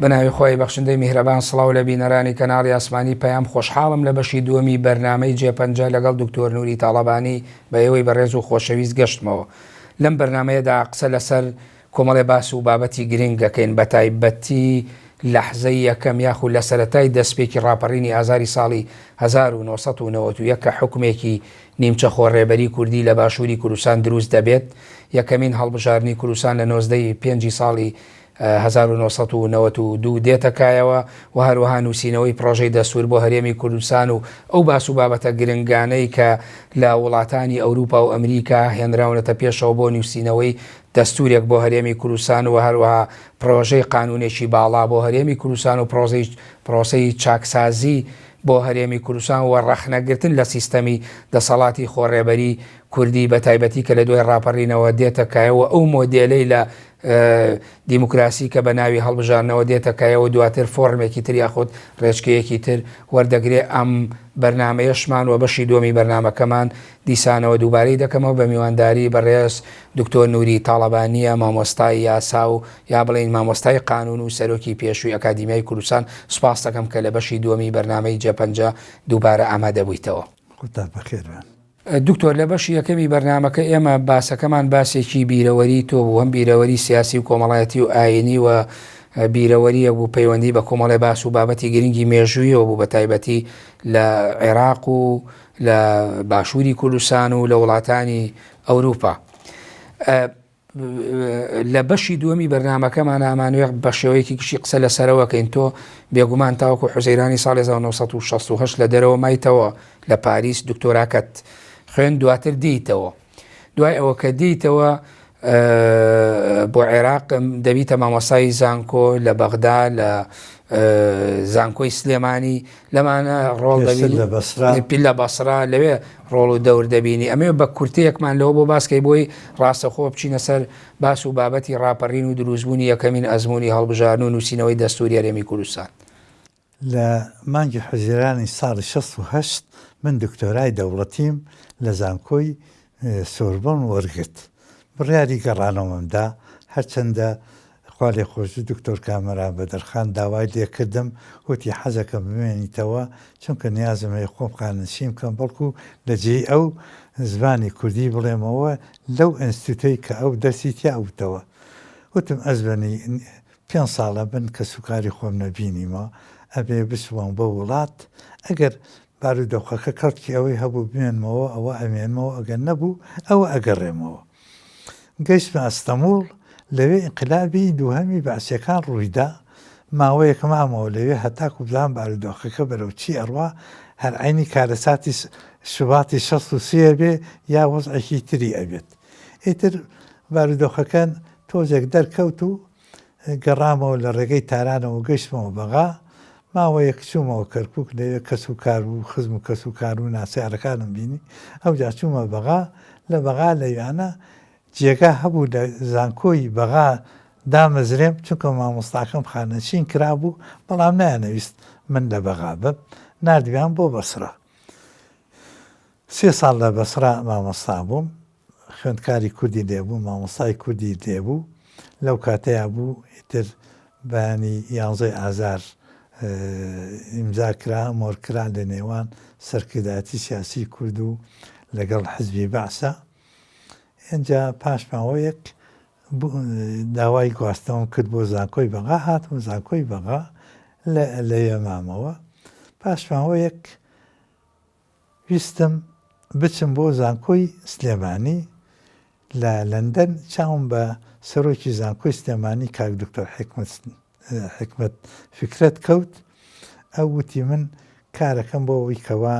بەناوی خۆی بەخشندەی میهرەبان سڵاو لە بینەرانی کەناڵی ئاسمانی پەیام خۆشحاڵم لە بەشی دووەمی بەرنامەی جێپەنجە لەگەڵ دکتۆر نووری تاڵەبانی بە ئێوەی بەڕێز و خۆشەویست گەشتمەوە. لەم بەرنامەیەدا قسە لەسەر کۆمەڵێ باس و بابەتی گرنگەکەین، بە تایبەتی لەحزەی یەکەم یاخود لە سەرەتای دەستپێکی ڕاپەڕینی ئازاری ساڵی 1991 کە حکومێکی نیمچە خۆڕێبەری کوردی لە باشووری کوردستان دروست دەبێت. یەکەمین هەڵبژاردننی کوردستان لە 95 ساڵی 1992 دێتەکایەوە و هەروەها نووسینەوەی پرۆژەی دەستور بۆ هەرێمی کوردستان و ئەو باس و بابەتە گرنگانەی کە لە وڵاتانی ئەوروپا و ئەمریکا هێنراونەتە پێشەوە بۆ نووسینەوەی دەستورێک بۆ هەرێمی کوردستان و هەروەها پرۆژەی قانونێکی باڵا بۆ هەرێمی کوردستان و پرۆسەی چاکسازی بۆ هەرێمی کوردستان و ڕەخنەگرتن لە سیستەمی دەسەڵاتی خۆڕێبەری کوردی بە تایبەتی کە لە دوای ڕاپەڕینەوە دێتەکایەوە ئەو مۆدێلەی لە دیموکراسی کە بە ناوی هەڵبژارنەوە دێتەکایەوە دواتر فۆرمێکی تر یاخود ڕێچکەیەکی تر وەردەگرێ. ئەم بەرنمەیەشمان و بەشی دووەمی بەرنمەکەمان دیسانەوە دووبارەی دەکەمەوە بە میوانداری بەڕێز دکتۆر نووری تاڵەبانیە، مامۆستای یاسا و یا بڵین مامۆستای قانون و سەرۆکی پێشووی ئەکادیمیای کوردستان. سوپاس دەکەم کە لە بەشی دووەمی بەرنمەی جێپەنجە دووبارە ئامادە بوویتەوە. دکتۆر، لە بەشی یەکەمی بەرنمەکە ئێمە باسەکەمان باسێکی بیرەوەری تۆ بوو، هەم بیرەوەری سیاسی و کۆمەڵایەتی و ئاینی و بیرەوەریە بوو پەیوەندی بە کۆمەڵێ باس و بابەتی گرنگی مێژوویەوە بوو بە تایبەتی لە عێراق و لە باشووری کوردستان و لە وڵاتانی ئەوروپا. لە بەشی دووەمی بەرنمەکەمان ئامانوێت بە شێوەیەکی کشی قسە لەسەرەوەکەین. تۆ بێگومان تاوەکو حوزەیرانی ساڵی 1968 لە دەرەوە مایتەوە لە پاریس دکتۆراکەت خوێن، دواتر دیتەوە. دوای ئەوە کە دیتەوە بۆ عێراق دەبیتە مامۆسای زانکۆ لە بەغدا لە زانکۆی سلێمانی، لەمانە ڕۆڵ دەبین لە بەسرا، لەوێ ڕۆڵ و دەور دەبینی. ئەمێ بە کورتەیەکمان لەوە بۆ باسکەی بۆی ڕاستەخۆ بچینە سەر باس و بابەتی ڕاپەڕین و دروستبوونی یەکەمین ئەزمموی هەڵبژاردن و نووسینەوەی دەستوری هەرێمی کوردستان. لە مانگی حوزەیرانی ساڵی 68 من دکتۆرای دەوڵەتیم لە زانکۆی سۆربۆن وەرگرت. بڕیاری گەڕانەوەمدا، هەرچەندە خوا لێ خۆش دکتۆر کامەران بەدەرخان داوای لێکردم، وتی حەزەکەم بمێنیتەوە چونکە نیازم هەیە خۆم قانونشیم بکەم، بەڵکو لە جێی ئەو زمانی کوردی بڵێمەوە لەو ئینستیتوتەی کە ئەو دەستی تیا ئەوتەوە. وتم ئەزبەنی 5 ساڵە بن کە سوکاری خۆم نەبینیمە، ئەبێ بسووەم بە وڵات، ئەگەر بارودۆخەکە کەڵکی ئەوەی هەبوو بمێنمەوە ئەوە ئەمێنمەوە، ئەگەر نەبوو ئەوە ئەگەڕێمەوە. گەیشتمە ئەستەموڵ، لەوێ ئینقلابی دووهەمی بەعسیەکان ڕوویدا، ماوەیەک مامەوە لەوێ هەتاکو بزان بارودۆخەکە بەرەو چی ئەڕوا، هەر عینی کارەساتی شوباتی 63 بێ یا وەزعێکی تری ئەبێت. ئیتر بارودۆخەکەن تۆزێک دەرکەوت و گەڕامەوە لە ڕێگەی تارانەوە گەیشتمەوە بەغا، ماوەیەک چوومەوە کەرکووک، لەوێ کەس و کار و خزم و کەس و کار و ناسیارەکانم بینی، ئەوجا چوومە بەغا. لە بەغا لەویانە جێگا هەبوو لە زانکۆی بەغا دامەزرێم، چونکە مامۆستاکەم خانەشین کرابوو، بەڵام نایانەویست من لە بەغا بم، نردویان بۆ بەسرا. 3 ساڵ لە بەسرا مامۆستا بووم، خوێندکاری کوردی لێبوو، مامۆستای کوردی لێبوو. لەو کاتەیە بوو ئیتر بەیانی 11 ئازار ئیمزا کرا، مۆرکرا لە نێوان سەرکردایەتی سیاسی کورد و لەگەڵ حزبی بەعسە. ئەنجا پاش ماوەیەک داوای گواستنەوەم کرد بۆ زانکۆی بەغا، هاتم زانکۆی بەغا لەوێ مامەوە. پاش ماوەیەک ویستم بچم بۆ زانکۆی سلێمانی لە لەندەن، چاوم بە سەرۆکی زانکۆی سلێمانی کاک دکتۆر حکمەت فکرەت کەوت. ئەو وتی من کارەکەم بۆ ئەوەی کەوا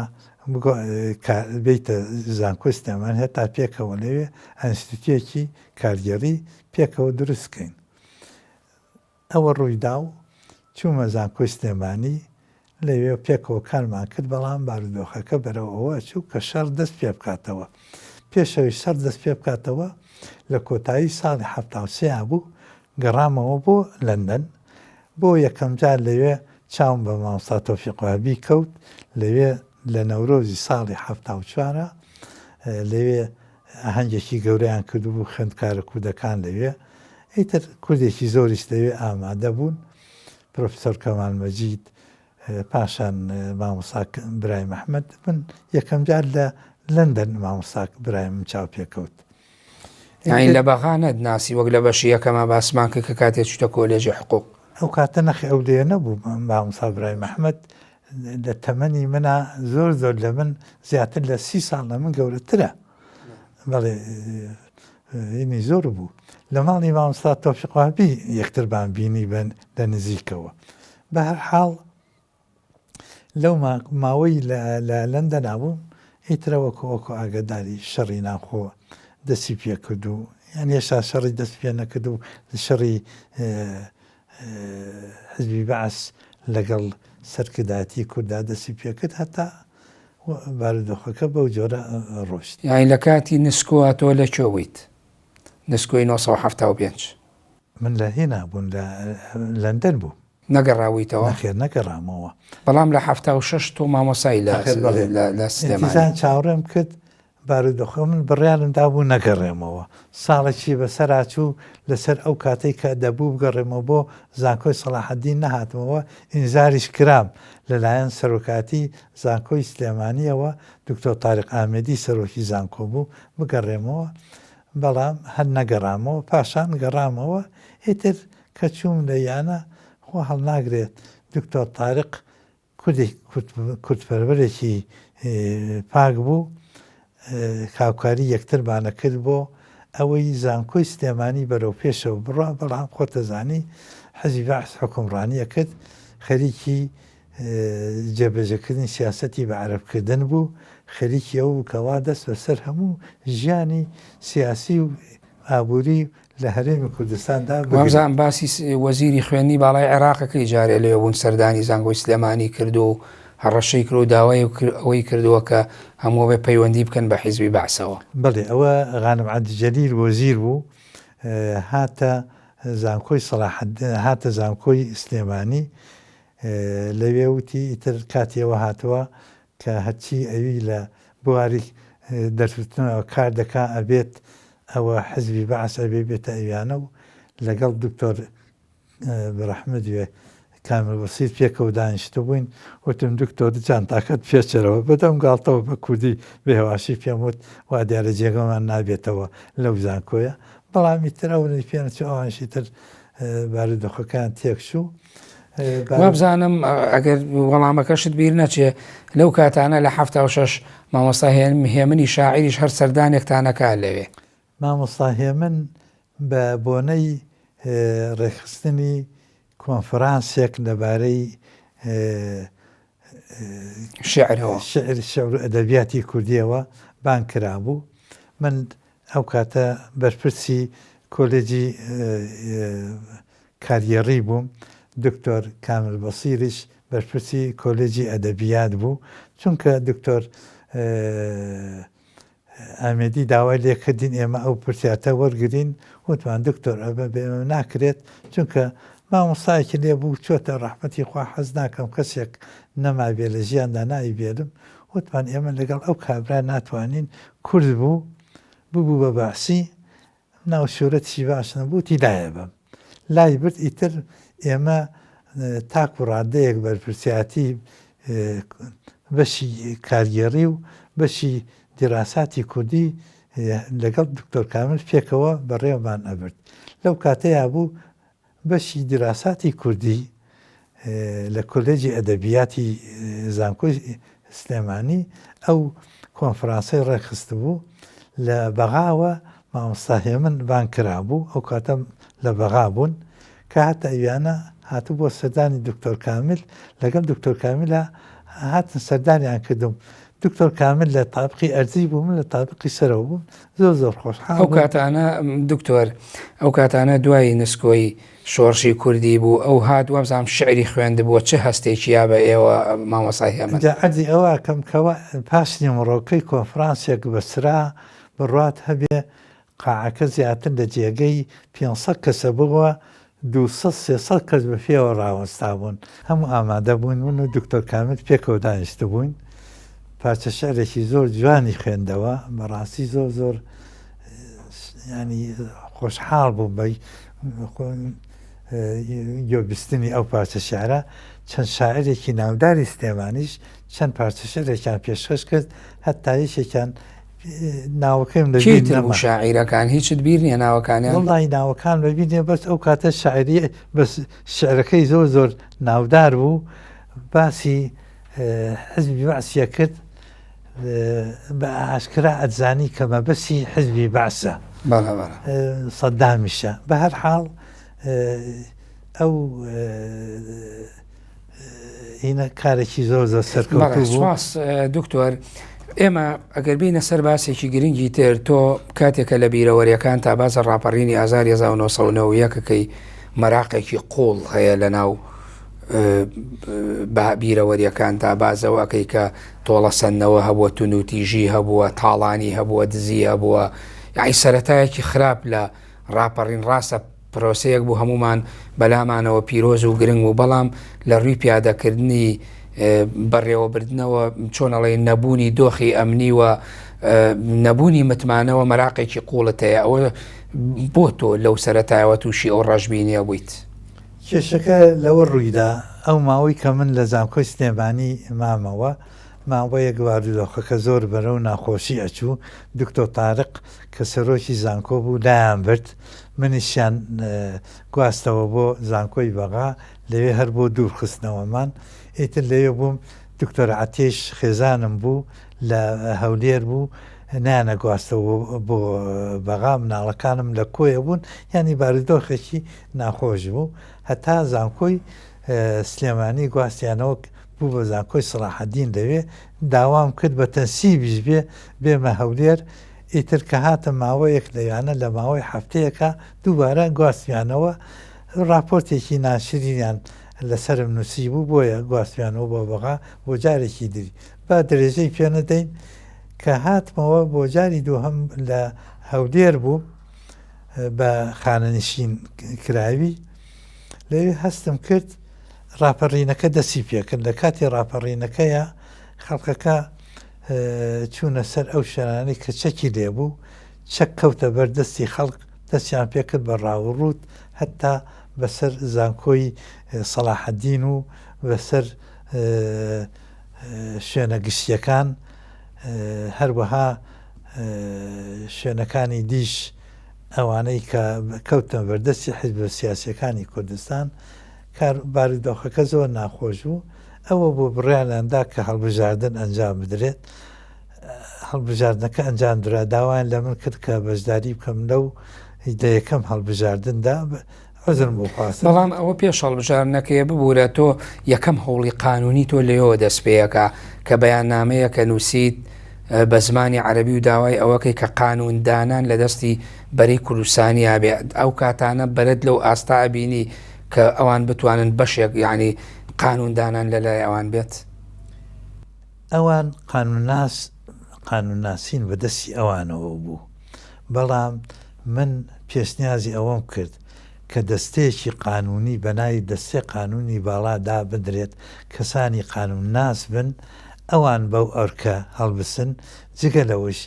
بێتە زانکۆی سلێمانی، هەتا پێکەوە لەوێ ئەنستیتوتێکی کارگەڕی پێکەوە دروستکەین. ئەوە ڕوویدا و چوومە زانکۆی سلێمانی، لەوێ پێکەوە کارمان کرد، بەڵام بارودۆخەکە بەرەوەوە چوو کە شەڕ دەست پێ بکاتەوە. پێشەوەی شەڕ دەست پێ بکاتەوە لە کۆتایی ساڵی 73 بوو، گەڕامەوە بۆ لەندەن. بۆ یەکەم جار لەوێ چاوم بە مامۆستا تۆفیق وهابی کەوت، لەوێ لە نەورۆزی ساڵی 74 لەوێ هەنگێکی گەورەیان کردبوو خوێندکارە کوردەکان لەوێ. ئیتر کوردێکی زۆریش لەوێ ئامادە بوون. پرۆفسۆر کەمال مەجید پاشان مامۆستا برایم ئەحمەد من یەکەم جار لە لەندەن مامۆستا برایم چاو پێکەوت. یعنی لە بەغانت ناسی وەک لە بەشی یەکەمە باسمان کە کاتێک چوتە کۆلێژی حقوق. ئەو کاتە نەخی ئەو لێ نەبوو مامۆستا برایم ئەحمەد لە تەمەنی منە زۆر لە من زیاتر لە 30 ساڵ لە من گەورەترە. بەڵێ اینی زۆر بوو لە ماڵی مامۆستا تۆفیق وهابی یەکتربان بینی بن لە نزیکەوە. بە هەر حاڵ لەو ماوەی لە لەندەن نابووم ئیترە وەکو ئاگداری شەڕی ناخۆ دەستی پێ کرد و یان هێشتا شەڕی دەست پێ نەکرد و شەڕی حزبی بەعس لەگەڵ سەرکردایەتی کووردا دەستی پێکرد هەتا بارودۆخەکە بەو جۆرە ڕۆشت. یعنی لە کاتی نسکۆ تۆ لەکوێ بوویت؟ نسکۆی 1975 من لە هێنا بوون لە لەندەن بوو نەگەڕاویتەوە؟ خێر نەگەڕامەوە. بەڵام لە 76 تۆ مامۆسای لە سلێمانی چاوەڕێم کرد بارودۆخە من بڕیارم دابوو نەگەڕێمەوە. ساڵێکی بەسەراچوو لەسەر ئەو کاتەی کە دەبوو بگەڕێمەوە بۆ زانکۆی سەلاحەدین نەهاتمەوە ئینزاریش کرام لەلایەن سەرۆکاتی زانکۆی سلێمانیەوە دکتۆر تاریق ئامێدی سەرۆکی زانکۆ بوو بگەڕێمەوە بەڵام هەر نەگەڕامەوە پاشان گەڕامەوە ئیتر کە چووم لە یانە خۆ هەڵناگرێت دکتۆر تاریق کوردپەروەرێکی پاک بوو کاوکاری یەکترمانە کرد بۆ ئەوەی زانکۆی سلێمانی بەرەو پێشەوە بڕە بەڵام خۆتەزانی حەزبی بەعس حکومڕانیە کرد خەریکی جێبەجێکردنی سیاسەتی بە عەرەبکردن بوو خەریکی ئەو کەوا دەست بەسەر هەموو ژیانی سیاسی و ئابووری لە هەرێمی کوردستاندا وەبزان باسی وەزیری خوێندنی باڵای عێراقەکەی جارێ لێ بوون سەردانی زانکۆی سلێمانی کرد و هەڕەشەی کرد و داوای ئەوەی کردووە کە هەموو بێ پەیوەندی بکەن بە حیزبی بەعسەوە. بڵێ ئەوە غانم عەبدولجەلیل وەزیر بوو هاتە زانکۆی هاتە زانکۆی سلێمانی لەوێ وتی ئیتر کاتیەوە هاتووە کە هەرچی ئەوی لە بواری دەرفرتنەوە کار دەکا ئەبێت ئەوە حزبی بەعس ئەبێ بێتە ئەویانە و لەگەڵ دکتۆر بەڕەحمەدوێ کامل وەسیت پێکەوە دانیشتە بووین وتم دکتۆر جانتاکەت پێچەرەوە بەدەم گاڵتەوە بە کوردی بێهواشی پێم وت وا دیارە جێگەمان نابێتەوە لەو زانکۆیە بەڵامی تر ئەوەی پێنەچ ئەوانشی تر بارودۆخەکان تێکشوو. وابزانم ئەگەر وەڵامەکەشت بیر نەچێ لەو کاتانە لە 76 مامۆستا هێمنی شاعریش هەر سەردانێکتانەکە لەوێ. مامۆستا هێمن بە بۆنەی ڕێخستنی کۆنفرانسێک لەبارەی شێعر ئەدەبیاتی کوردیەوە بان کرابوو. من ئەو کاتە بەرپرسی کۆلێجی کاریێڕی بووم دکتۆر کامل بەسیریش بەرپرسی کۆلێجی ئەدەبیات بوو چونکە دکتۆر ئامێدی داوای لێکردین ئێمە ئەو پرسیاتە وەرگین وتمان دکتۆر ئەبە بێمە ناکرێت چونکە مامۆستایەکی لێ بوو چۆتە ڕەحمەتی خوا حەز ناکەم کەسێک نەمابێ لە ژیاندا ناوی بێرم وتمان ئێمە لەگەڵ ئەو کابرا ناتوانین کورد بوو بە باسی ناو شۆرەتیشی باش نەبووتی لایە بم لای برد ئیتر ئێمە تاک و ڕادەیەک بەرپرسیاتی بەشی کارگێڕی و بەشی دیراساتی کوردی لەگەڵ دکتۆر کامل پێکەوە بەڕێوەمان ئەبرد. لەو کاتەیە بوو بەشی دیراساتی کوردی لە کۆلێجی ئەدەبیاتی زانکۆی سلێمانی ئەو کۆنفرانسەی ڕێخست بوو لە بەغاوە مامۆستا هێمن بان کرابوو ئەو کاتە لە بەغا بوون کە هاتە ئەویانە هاتوو بۆ سەردانی دکتۆر کامل لەگەڵ دکتۆر کاملە هاتن سەردانیان کردم دکتۆر کامل لە تابقی ئەرزی بوو من لە تابقی سەرەوە بووم زۆر خۆشحاڵ ئەو کاتانە دکتۆر ئەو کاتانە دوای نسکۆی شۆڕشی کوردی بوو ئەو هات وەبزانام شعری خوێندبووە چه هەستێکیا بە ئێوە مامۆستا هێمن ئەرزی ئەوە کەمکەوە پاشنی مڕۆکەی کۆنفرانسێک بەسرا بڕات هەبێ قاعەکە زیاتر لە جێگەی 500 کەسە بووە 200-300 کەس بە پێوە ڕاوەستا بوون هەموو ئامادە بوون من و دکتۆر کامل پێکەوە دانیشتە بووین پارچە شعرێکی زۆر جوانی خوێندەوە بەڕاستی زۆر ینی خۆشحاڵ بوو گۆبستنی ئەو پارچە شعرە چەند شاعرێکی ناوداری سلێمانیش چەند پارچە شعرێکیان پێشکەش کرد هەتا یەکێکیان ناوەکەیم لەبیر شاعیرەکان هیچت بیر نییە ناوەکانیان وڵی ناوەکان بەبینێ بەس ئەو کاتە شاعری بەس شعرەکەی زۆر ناودار بوو باسی حزبی بەعسیە کرد بە ئاشکرا ئەتزانی کە مەبەسی حزبی بەعسە سەدامیشە بە هەر حاڵ ئەو هینە کارێکی زۆر سەرکەوتوو بوو. دکتۆر ئێمە ئەگەر بینە سەر باسێکی گرنگی تر تۆ کاتێکە لە بیرەوەریەکان تا بازە ڕاپەڕینی ئازار 1990ەکەی مەراقێکی قوڵ هەیە لە ناو بیرەوەریەکان تا بازەوەکەی کە تۆڵە سندنەوە هەبووە تونوتیژی هەبووە تاڵانی هەبووە دزی هەبووە یاعی سەرەتایەکی خراپ لە ڕاپەڕین ڕاستە پرۆسەیەک بوو هەمومان بەلامانەوە پیرۆز و گرنگ و بەڵام لە ڕووی پیادەکردنی بەڕێوەبردنەوە چۆنەڵێ نەبوونی دۆخی ئەمنی و نەبوونی متمانەوە مەراقێکی قوڵت هەیە ئەوە بۆ تۆ لەو سەرەتایەوە تووشی ئەو ڕژبینیە بوویت. کێشەکە لەوە ڕوویدا ئەو ماوەی کە من لە زانکۆی سلێمانی مامەوە ماوەیە گواردوودۆخەکە زۆر بەرەو ناخۆشی ئەچوو دکتۆر تارق کە سەرۆکی زانکۆ بوو لایان برد منیشیان گواستەوە بۆ زانکۆی بەغا لەوێ هەر بۆ دوورخستنەوەمان ئیتر لەوێ بووم دکتۆر عەتیش خێزانم بوو لە هەولێر بوو نانە گواستەوە بۆ بەغا مناڵەکانم لە کۆیە بوون ینی بارودۆخێکی ناخۆش بوو هەتا زانکۆی سلێمانی گواستیانەوە بوو بە زانکۆی سەلاحەدین لەوێ داوام کرد بە تەنسیبیش بێمە هەولێر ئیتر کە هاتە ماوەیەک لەوانە لە ماوەی هەفتەیەکە دووبارە گواستیانەوە راپۆرتێکی ناشرینیان لەسرم نووسی بوو بۆیە گواستیانەوە بۆ بەغا بۆ جارێکی دری با درێژەی پێ نەدەین کە هاتمەوە بۆ جاری دووهەم لە هەولێر بوو بە خانەنشین کراوی لەوێ هەستم کرد ڕاپەڕینەکە دەسی پێکرد لە کاتی ڕاپەڕینەکەیە خەڵکەکە چوونە سەر ئەو شانانەی کە چەکی لێبوو چەک کەوتە بەردەستی خەڵک دەستیان پێکرد بە ڕاوڕوت هەتا بەسەر زانکۆی سەلاحەدین و بەسەر شوێنە گشتیەکان هەروەها شوێنەکانی دیش ئەوانەی کە کەوتن بەردەستی حیزب سیاسیەکانی کوردستان کار بارودۆخەکە زۆر ناخۆش بوو ئەوە بۆ بڕیانیاندا کە هەڵبژاردن ئەنجام بدرێت هەڵبژاردنەکە ئەنجام درا داوایان لە من کرد کە بەشداری بکەم لەو یەکەم هەڵبژاردندا حەزم بۆ خواستم بەڵام ئەوە پێش هەڵبژاردنەکەیە ببوورە تۆ یەکەم هەوڵی قانونی تۆ لەوە دەست پێیەکە کە بەیاننامەیە کە نووسیت بە زمانی عەرەبی و داوای ئەوەکەی کە قانوندانان لە دەستی بەرەی کوردستانیا بێت ئەو کاتانە بەرەت لەو ئاستا بینی کە ئەوان بتوانن بەشێک یعنی قانوندانان لەلای ئەوان بێت ئەوان قانونناسین بەدەستی ئەوانەوە بوو بەڵام من پێشنیازی ئەوەم کرد کە دەستەیەکی قانونی بەناوی دەستەی قانونی باڵادا بدرێت کەسانی قانونناس بن ئەوان بەو ئەرکە هەڵبسن جگە لەوەش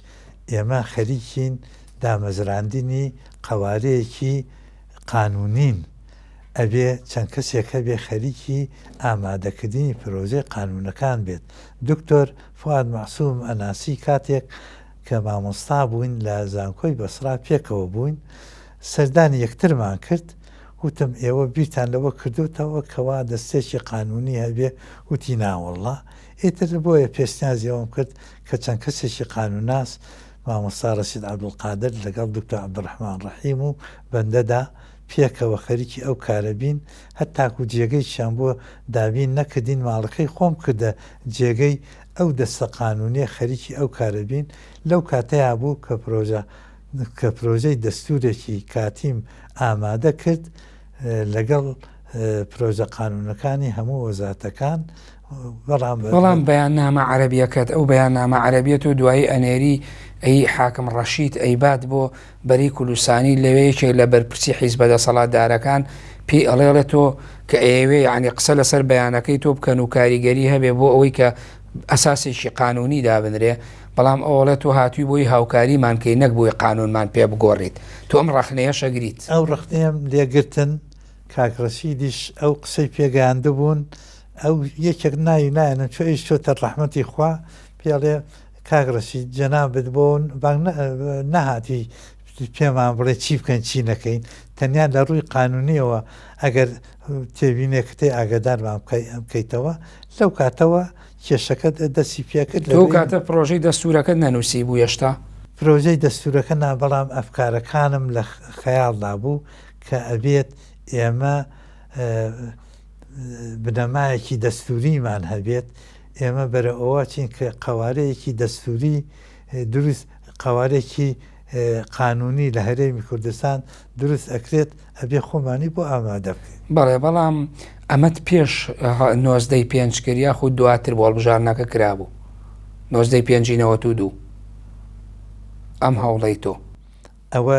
ئێمە خەریکین دامەزراندنی قەوارەیەکی قانونین ئەبێ چەند کەسێکە بێ خەریکی ئامادەکردنی پرۆژەی قانونەکان بێت دکتۆر فواد مەعسووم ئەناسی کاتێک کە مامۆستا بووین لە زانکۆی بەسرا پێکەوە بووین سەردانی یەکترمان کرد وتم ئێوە بیرتان لەوە کردوتەوە کەوا دەستێکی قانونی هەبێ وتی ناوەڵڵا ئیتر بۆیە پێشنیازی ئەوم کرد کە چەند کەسێکی قانونناس مامۆستا ڕەشید عەبدولقادر لەگەڵ دکتۆر عەبدوڕەحمان ڕەحیم و بەندەدا پێکەوە خەریکی ئەو کارە بین هەتاکو جێگەیشیان بۆ دابین نەکردین ماڵەکەی خۆم کردە جێگەی ئەو دەستە قانونیە خەریکی ئەو کارە بین لەو کاتەیە بوو کە پرۆژەی دەستورێکی کاتیم ئامادە کرد لەگەڵ پرۆژە قانونەکانی هەموو وەزارەتەکان بەڵام بەیاننامە عەرەبیەکەت ئەو بەیاننامە عەرەبیەت و دوایی ئەنێری ئەی حاکم ڕەشید ئەیبات بۆ بەری کوردستانی لەوەیەکێک لە بەرپرسی حیزبە دەسەڵاتدارەکان پێی ئەڵێڵێت تۆ کە ئێوێ یعنی قسە لەسەر بەیانەکەی تۆ بکەن و کاریگەری هەبێ بۆ ئەوەی کە ئەساسێکی قانونی دابنرێ بەڵام ئەوڵێت تۆ هاتووی بۆی هاوکاریمانکەی نەک بۆی قانونمان پێ بگۆڕیت تۆ ئەم ڕەخنەیە شەگریت ئەو ڕەخنەیەم لێگرتن کاکڕەشیدیش ئەو قسەی پێگەیاندە بوون ئەو یەکێک ناوی نایەنم چۆ ئیش چۆتە ڕەحمەتی خوا پێڵێ کاکڕەشی جەنابەت بۆن نەهاتی پێمان بڵێ چی بکەین چی نەکەین تەنیا لە ڕووی قانونیەوە ئەگەر تێبینێکتێ ئاگدارمان بکەیتەوە لەو کاتەوە کێشەکە دەستی پێکرد لەو کاتە پرۆژەی دەستورەکە نەنووسی بوو هێشتا پرۆژەی دەستورەکە نا بەڵام ئەفکارەکانم لە خەیاڵدا بوو کە ئەبێت ئێمە بنەمایەکی دەستوریمان هەبێت ئێمە بەرە ئەوە چین کە قوارەیەکی دەستوری دروست قوارێکی قانونی لە هەرێمی کوردستان دروست ئەکرێت ئەبێ خۆمانی بۆ ئامادە بکەین بەڵێ بەڵام ئەمەد پێش 95 کردیا خود دواتر بۆ هەڵبژارنەکە کرابوو 95 ئەم هەوڵەی تۆ ئەوە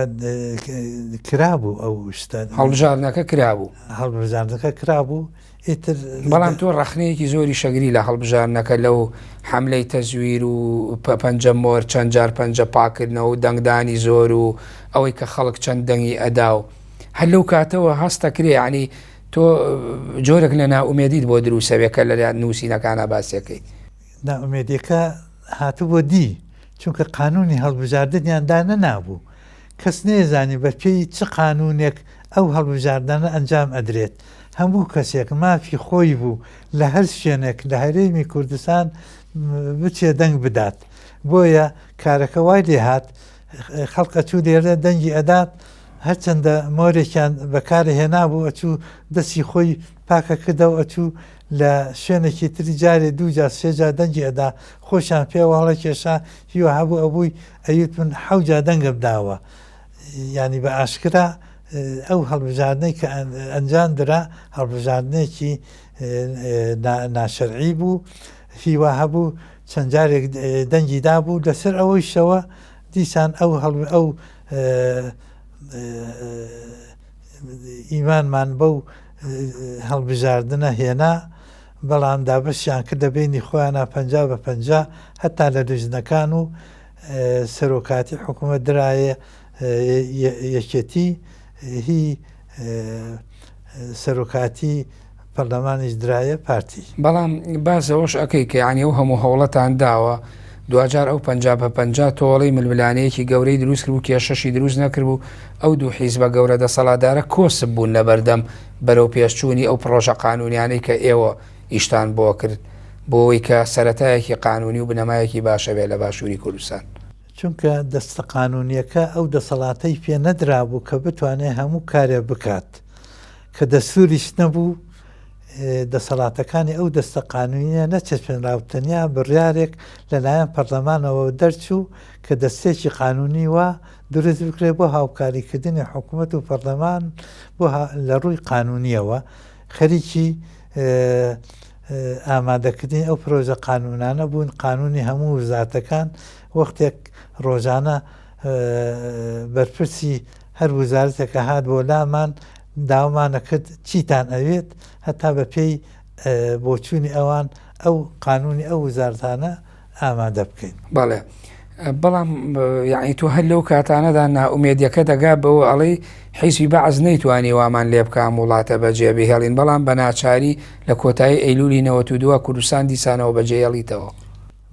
کرابوو ئەو شتە هەڵبژارنەکە کرابوو هەڵبژارنەکە کرابوو ئیتر بەڵام تۆ ڕەخنەیەکی زۆری شەگری لە هەڵبژارنەکە لەو حملەی تەزویر و پەنجە مۆر چەند جار پەنجە پاکردنەوە و دەنگدانی زۆر و ئەوەی کە خەڵک چەند دەنگی ئەدا و هەر لەو کاتەوە هەستەکرێ ینی تۆ جۆرێک لە ناومێدیت بۆ دروسەوێکە لە نووسینەکانە باسیەکەی ناومێدیەکە هاتوو بۆ دی چونکە قانونی هەڵبژاردنیاندا نەنابوو کەس نێزانی بە پێی چ قانونێک ئەو هەڵبژاردنە ئەنجام ئەدرێت هەموو کەسێک مافی خۆی بوو لە هەر شوێنێک لە هەرێمی کوردستان بچێ دەنگ بدات بۆیە کارەکە وای لێ هات خەڵقە چوو لێرە دەنگی ئەدات هەرچەندە مۆرێکیان بەکارە هێنابوو ئەچوو دەستی خۆی پاکە کردە و ئەچوو لە شوێنێکی تری جارێ دووجار سێجار دەنگی ئەدا خۆشیان پێوەڵە کێشا هیوە هەبوو ئەبووی ئەیوت من حەوجا دەنگە بداوە ینی بە ئاشکرا ئەو هەڵبژاردنەی کە ئەنجام درا هەڵبژاردنێکی ناشەرعی بوو هیوا هەبوو چەند جارێک دەنگی دابوو لەسەر ئەوەی شەوە دیسان ئەو ئیمانمان بەو هەڵبژاردنە هێنا بەڵام دابەشیان کرد لە بینی خۆیانە 50 هەتا لە دوژنەکان و سەرۆکاتی حکوومەت درایە یەکێتی هی سەرۆکاتی پەرلەمانیش درایە پارتی بەڵام بازەوەش ئەەکەی کە ینی ئەو هەموو هەوڵەتان داوە دوجار ئەو 50 تۆڵی ململانەیەکی گەورەی دروست کرد و کێشەشی دروست نەکرد و ئەو دوو حیزبە گەورە دەسەڵاتدارە کۆسب بوون لە بەردەم بەرەو پێشچوونی ئەو پرۆژە قانونیانەی کە ئێوە ئیشتان بۆ کرد بۆەوەی کە سەرەتایەکی قانونی و بنەمایەکی باشە بێت لە باشووری کوردستان چونکە دەستە قانونیەکە ئەو دەسەڵاتەی پێ نەدرابوو کە بتوانێت هەموو کارێ بکات کە دەسووریش نەبوو دەسەڵاتەکانی ئەو دەستە قانونیە نەچەپێنراوتەنیا بڕیارێک لەلایەن پەرلەمانەوە دەرچوو کە دەستێکی قانونی وە دروست بکرێت بۆ هاوکاریکردنی حکوومەت و پەرلەمان بۆ لە ڕووی قانونیەوە خەریکی ئامادەکردنی ئەو پرۆژە قانونانە بوون قانونی هەموو وزارەتەکان وەختێک ڕۆژانە بەرپرسی هەر وزارەتێکە هات بۆ لامان داوامانە کرد چیتان ئەوێت هەتا بە پێی بۆچوونی ئەوان ئەو قانونی ئەو وزارەتانە ئامادە بکەین بەڵێ بەڵام یعنی تو هەر لەو کاتانەدا ناومێدیەکە دەگا بەوە ئەڵێ حیزبی بەعز نەیتوانی وامان لێ بکەم وڵاتە بەجێ بهێڵین بەڵام بە ناچاری لە کۆتایی ئەیلولی 92 کوردستان دیسانەوە بەجێ هێڵیتەوە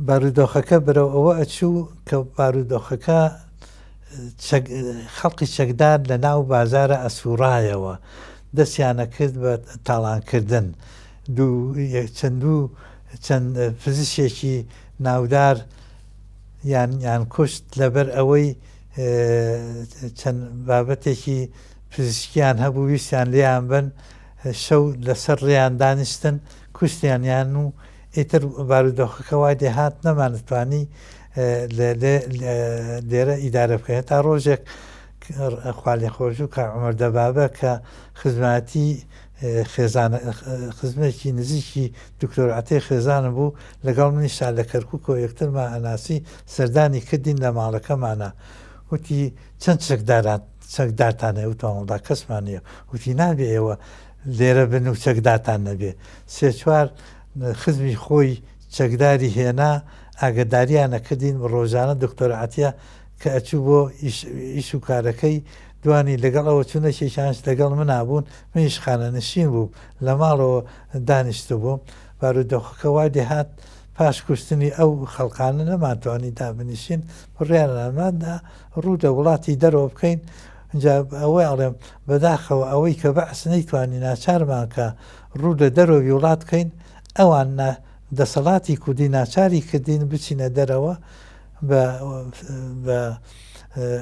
بارودۆخەکە بەرەو ئەوە ئەچوو کە بارودۆخەکە خەڵقی چەکدار لە ناو بازارە ئەسوورایەوە دەستیانە کرد بە تاڵانکردن چەند پزیشێکی ناودار یان کوشت لەبەر ئەوەی چەند بابەتێکی پزیشکیان هەبوو ویستیان لێیان بن شەو لەسەر ڕێیان دانیشتن کوشتیانیان و ئیتر بارودۆخەکە وای دێهات نەمانتوانی لێرە ئیدارە بکەین تا ڕۆژێک خالی خۆش و کە عومەر دەبابە کە خزمەتی خزمێکی نزیکی دکتۆرعەتەی خێزانم بوو لەگەڵ منیشا لە کەرکووکەوە یەکترمان ئەناسی سەردانی کردین لە ماڵەکەمانە وتی چەند چەکدارتانە وتەوەڵدا کەسمان نیە وتی نابێ ئێوە لێرە بن و چەکدارتان نەبێ سێ چوار خزمی خۆی چەکداری هێنا ئاگداریانە کردین ڕۆژانە دکتۆرعەتیە کە ئەچوو بۆ ئیش و کارەکەی دوانی لەگەڵ ئەوە چونە شێشانش لەگەڵ منابوون منیش خانە نشین بوو لە ماڵەوە دانیشتە بووم بارودۆخەکە وای دێهات پاش کوشتنی ئەو خەڵقانە نەماتوانی دابنیشین بڕیانمادا ڕوودە وڵاتی دەرەوە بکەین اینجا ئەوەی ئەڵێم بەداخەوە ئەوەی کە بەعس نەیتوانی ناچارمان کە ڕوودە دەرەوەی وڵات بکەین ئەوان دەسەڵاتی کوردی ناچاری کردین بچینە دەرەوە بە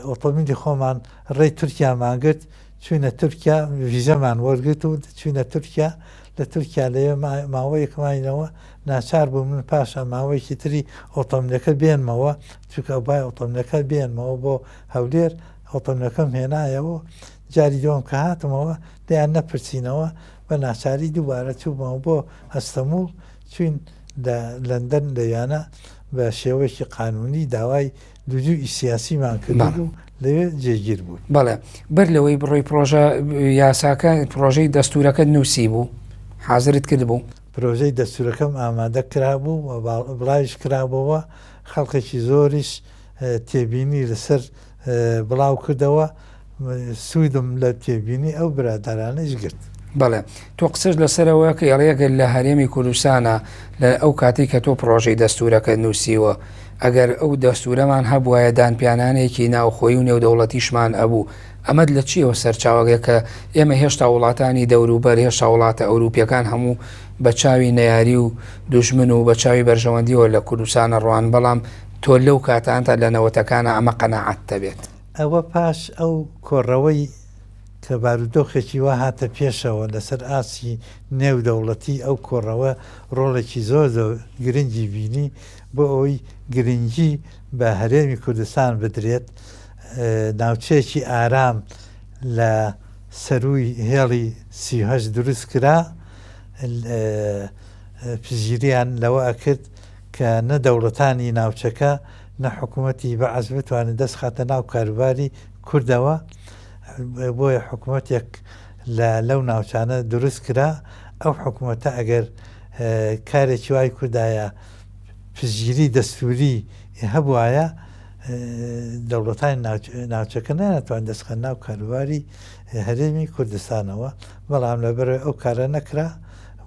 ئۆتۆمیلی خۆمان ڕێی تورکیامانگرت چوینە تورکیا ویزەمان وەرگرت و چوینە تورکیا لە تورکیا لەوێ ماوەیەکمانینەوە ناچار بوو من پاشە ماوەیەکی تری ئۆتۆملەکە بێنمەوە چونکە بای ئۆتۆملەکە بێنمەوە بۆ هەولێر ئۆتۆملەکەم هێنایەوە جاری دۆم کە هاتمەوە دەیان نەپرسینەوە بە ناچاری دووبارە چوومەوە بۆ هەستەموڵ چوین لە لەندەن لەوانە بە شێوەیەکی قانونی داوای دوجوی سیاسیمان کرد و لەوێ جێگیر بوو. بەڵێ بەر لەوەی بڕۆی پرۆژە یاساکە پرۆژەی دەستورەکە نووسی بوو حازرت کرد بوو پرۆژەی دەستورەکەم ئامادە کرابوو بڵاویش کرابەوە خەڵکێکی زۆریش تێبینی لەسەر بڵاو کردەوە سوودم لە تێبینی ئەو برادرانەش گرت. بەڵێ تۆ قسەش لەسەرەوە کە ئێڵەیەگەر لە هەرێمی کوردستانە لە ئەو کاتێک کە تۆ پرۆژەی دەستورەکە نووسیوە ئەگەر ئەو دەستورەمان هەبوایە دانپیانانێکی ناوخۆی و نێودەوڵەتیشمان ئەبوو ئەمەد لە چیەوە سەرچاوەگە کە ئێمە هێشتا وڵاتانی دەوروبەر هێشتا وڵاتە ئەوروپیەکان هەموو بە چاوی نەیاری و دوژمن و بە چاوی بەرژەوەندیەوە لە کوردستانە ڕوان بەڵام تۆ لەو کاتانتە لە نەوەتەکانە ئەمە قەناعەت دەبێت. ئەوە پاش ئەو کۆڕەوەی کە بارودۆخێکی وا هاتە پێشەوە لەسەر ئاسی نێودەوڵەتی ئەو کۆڕەوە ڕۆڵێکی زۆر گرنگی بینی بۆ ئەوەی گرنگی بە هەرێمی کوردستان بدرێت ناوچەیەکی ئارام لە سەروی هێڵی سیهەش دروست کرا پزیریان لەوە ئەکرد کە نە دەوڵەتانی ناوچەکە نە حکوومەتی بەعەز بتوانێت دەست خاتە ناو کاروباری کوردەوە بۆیە حکوومەتێک لەو ناوچانە دروست کرا ئەو حکوومەتە ئەگەر کارێکی وای کوردایە پزیری دەستوری هەبوایە دەوڵەتانی ناوچەکە ناتوان دەستخەن ناو کاروباری هەرێمی کوردستانەوە بەڵام لەبەر ئەو کارە نەکرا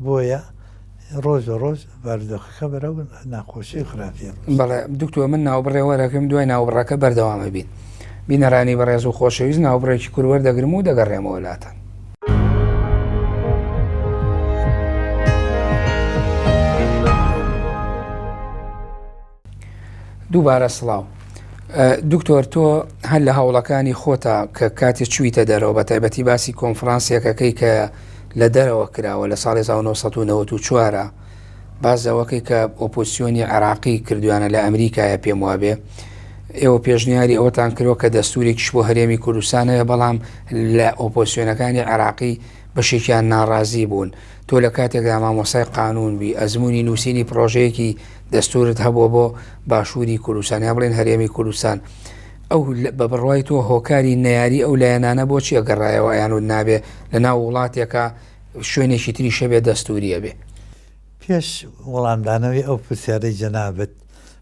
بۆیە ڕۆژ ڕۆژ بارودۆخەکە بەرەو ناخۆشی خراپیە. بەڵێ دکتۆر من ناوبڕێوەرەکەم دوای ناوبڕەکە بەردەوامە بین بینەرانی بەڕێز و خۆشەویست ناوبڕێکی کوروەردەگرم و دەگەڕێمەوە لاتەن. دووبارە سڵاو دکتۆر تۆ هەر لە هەوڵەکانی خۆتە کە کاتێک چوویتە دەرەوە بە تایبەتی باسی کۆنفرانسیەکەکەی کە لە دەرەوە کراوە لە ساڵی 1994 بازەوەکەی کە ئۆپۆزیسیۆنی عێراقی کردویانە لە ئەمریکایە پێم وابێ ئێوە پێشنیاری ئەوەتان کردوە کە دەستورێکیش بۆ هەرێمی کوردستانەیە بەڵام لە ئۆپۆزیسیۆنەکانی عێراقی بەشێکیان ناڕازی بوون تۆ لە کاتێکدا مامۆسای قانون بی ئەزمموی نووسینی پرۆژەیەکی دەستورت هەبووە بۆ باشووری کوردستان یا بڵێن هەرێمی کوردستان ئەو بە بڕوای تۆ هۆکاری نەیاری ئەو لایەنانە بۆچی ئەگەڕایەوە یان و نابێ لە ناو وڵاتێکە شوێنێکی تری شەبێ دەستوریە بێ. پێش وەڵامدانەوەی ئەو پرسیارەی جەنابەت